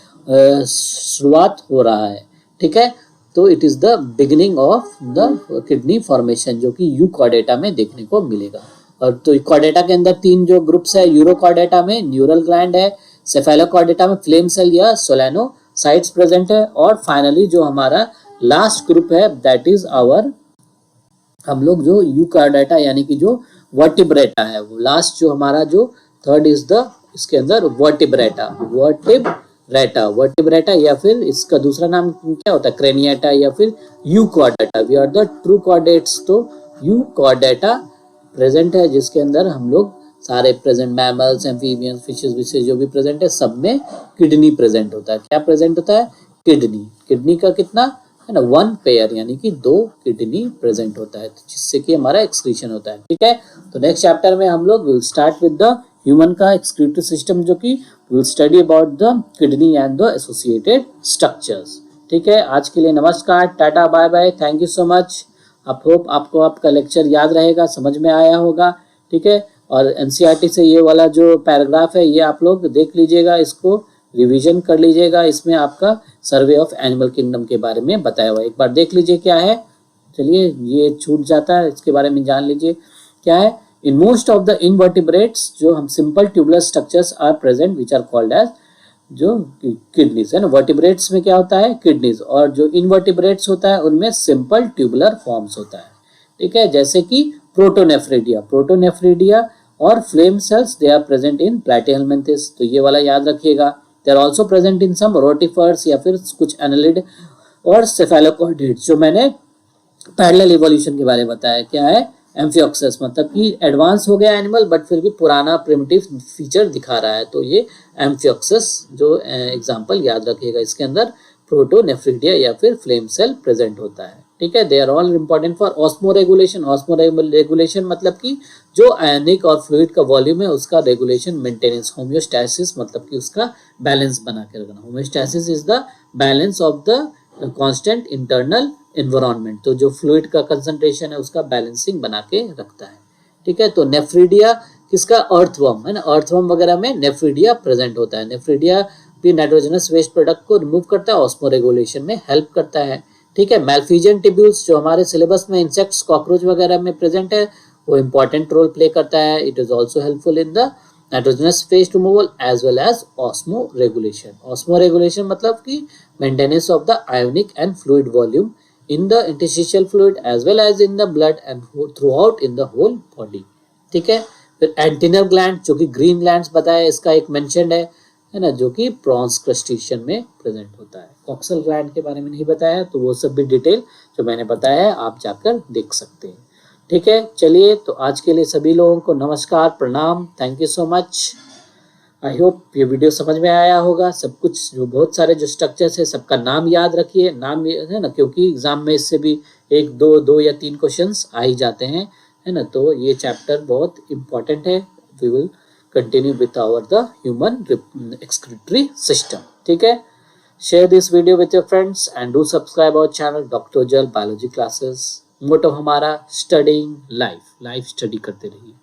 शुरुआत हो रहा है। ठीक है, तो it is the beginning of the kidney formation, जो कि यूकॉर्डेटा में देखने को मिलेगा। और तो कॉर्डेटा के अंदर 3 जो ग्रुप्स है, यूरोकॉर्डेटा में न्यूरल ग्लैंड है, सेफेलोकॉर्डेटा में फ्लेम सेल या सोलेनोसाइट्स प्रेजेंट है, और फाइनली जो हमारा लास्ट ग्रुप है, दैट इज आवर, हम लोग जो यूकॉर्डेटा यानी कि जो वर्टिब्रेटा है, वो लास्ट जो हमारा जो थर्ड इज द इसके अंदर वर्टिब्रेटा, वर्टिब्रेटा या फिर इसका दूसरा नाम क्या होता है, क्रेनिएटा या फिर Euchordata. We are the true chordates. तो यूकॉर्डेटा प्रेजेंट है, जिसके अंदर हम लोग सारे present mammals, amphibians, fishes wishes जो भी प्रेजेंट है, सब में किडनी प्रेजेंट होता है। क्या प्रेजेंट होता है, किडनी। किडनी का कितना है ना, 1 पेयर, यानी कि 2 किडनी प्रेजेंट होता है, जिससे कि हमारा एक्सक्रीशन होता है। ठीक है, तो नेक्स्ट चैप्टर में हम लोग will start with the human का एक्सक्रीटरी सिस्टम, जो कि will study about the kidney and the associated structures. ठीक है, आज के लिए नमस्कार, tata, bye bye, thank you so much. आप होप आपको आपका लेक्चर याद रहेगा, समझ में आया होगा। ठीक है, और एनसीईआरटी से ये वाला जो पैराग्राफ है ये आप लोग देख लीजिएगा, इसको रिवीजन कर लीजिएगा। इसमें आपका सर्वे ऑफ एनिमल किंगडम के बारे में बताया हुआ है, एक बार देख लीजिए क्या है। चलिए, ये छूट जाता है, इसके बारे में जान लीजिए क्या है। In most of the invertebrates जो हम simple tubular structures are present which are called as जो किडनीज है ना। वर्टिब्रेट्स में क्या होता है, किडनीज, और जो इनवर्टिब्रेट्स होता है उनमें सिंपल ट्यूबुलर फॉर्म्स होता है। ठीक है, जैसे कि प्रोटोनेफ्रिडिया और flame cells, they are present in Platyhelminthes, तो ये वाला याद रखिएगा। They are also present in some rotifers या फिर कुछ एनालिड और सेफेलोकॉर्डेट्स, जो मैंने पैरेलल इवोल्यूशन के बारे में बताया। क्या है, एम्फियोक्सस, मतलब कि एडवांस हो गया एनिमल बट फिर भी पुराना प्रिमिटिव फीचर दिखा रहा है, तो ये एम्फियोक्सस जो एग्जांपल याद रखिएगा। इसके अंदर प्रोटोनेफ्रिडिया या फिर फ्लेम सेल प्रेजेंट होता है। ठीक है, they are all important for osmoregulation. Osmoregulation मतलब कि जो आयनिक और फ्लूइड का वॉल्यूम है उसका रेगुलेशन, मेंटेनेंस। होम्योस्टैसिस मतलब कि उसका बैलेंस बना के रखना। Homeostasis is the balance of the constant internal environment, तो जो फ्लूइड का कंसंट्रेशन है उसका बैलेंसिंग बना के रखता है। ठीक है, तो नेफ्रिडिया किसका, अर्थवर्म है ना, अर्थवर्म वगैरह में नेफ्रिडिया प्रेजेंट होता है। नेफ्रिडिया भी नाइट्रोजनस वेस्ट प्रोडक्ट को रिमूव करता है, ऑस्मो रेगुलेशन में हेल्प करता है। ठीक है, मैल्फिजियन टिब्यूल्स जो हमारे सिलेबस में इंसेक्ट्स, कॉकरोच वगैरह में प्रेजेंट है, वो इंपॉर्टेंट रोल प्ले करता है। It is also helpful in the nitrogenous waste removal as well as osmoregulation. Osmoregulation मतलब कि maintenance of the ionic and fluid volume in the interstitial fluid as well as in the blood and throughout in the whole body। ठीक है, फिर एंटीनर ग्लैंड जो कि ग्रीन ग्लैंड्स बताया, इसका एक मेंशन है ना, जो कि प्रॉन्स क्रस्टेशियन में प्रेजेंट होता है। कॉक्सल ग्लैंड के बारे में नहीं बताया, तो वो सब भी डिटेल जो मैंने बताया है आप जाकर देख सकते हैं। ठीक है, चलिए, तो आज के लिए सभी लोगों को नमस्कार, प्रणाम, thank you so much. I hope ये वीडियो समझ में आया होगा। सब कुछ जो बहुत सारे जो स्ट्रक्चर्स है सबका नाम याद रखिए, नाम है ना, क्योंकि एग्जाम में इससे भी 1, 2 या 3 क्वेश्चंस आ ही जाते हैं, है ना। तो ये चैप्टर बहुत इंपॉर्टेंट है। We will continue with our the human excretory system. ठीक है, share this video with your friends and do subscribe our channel doctor Jal biology classes. Motto हमारा स्टडीइंग लाइफ स्टडी करते रहिए।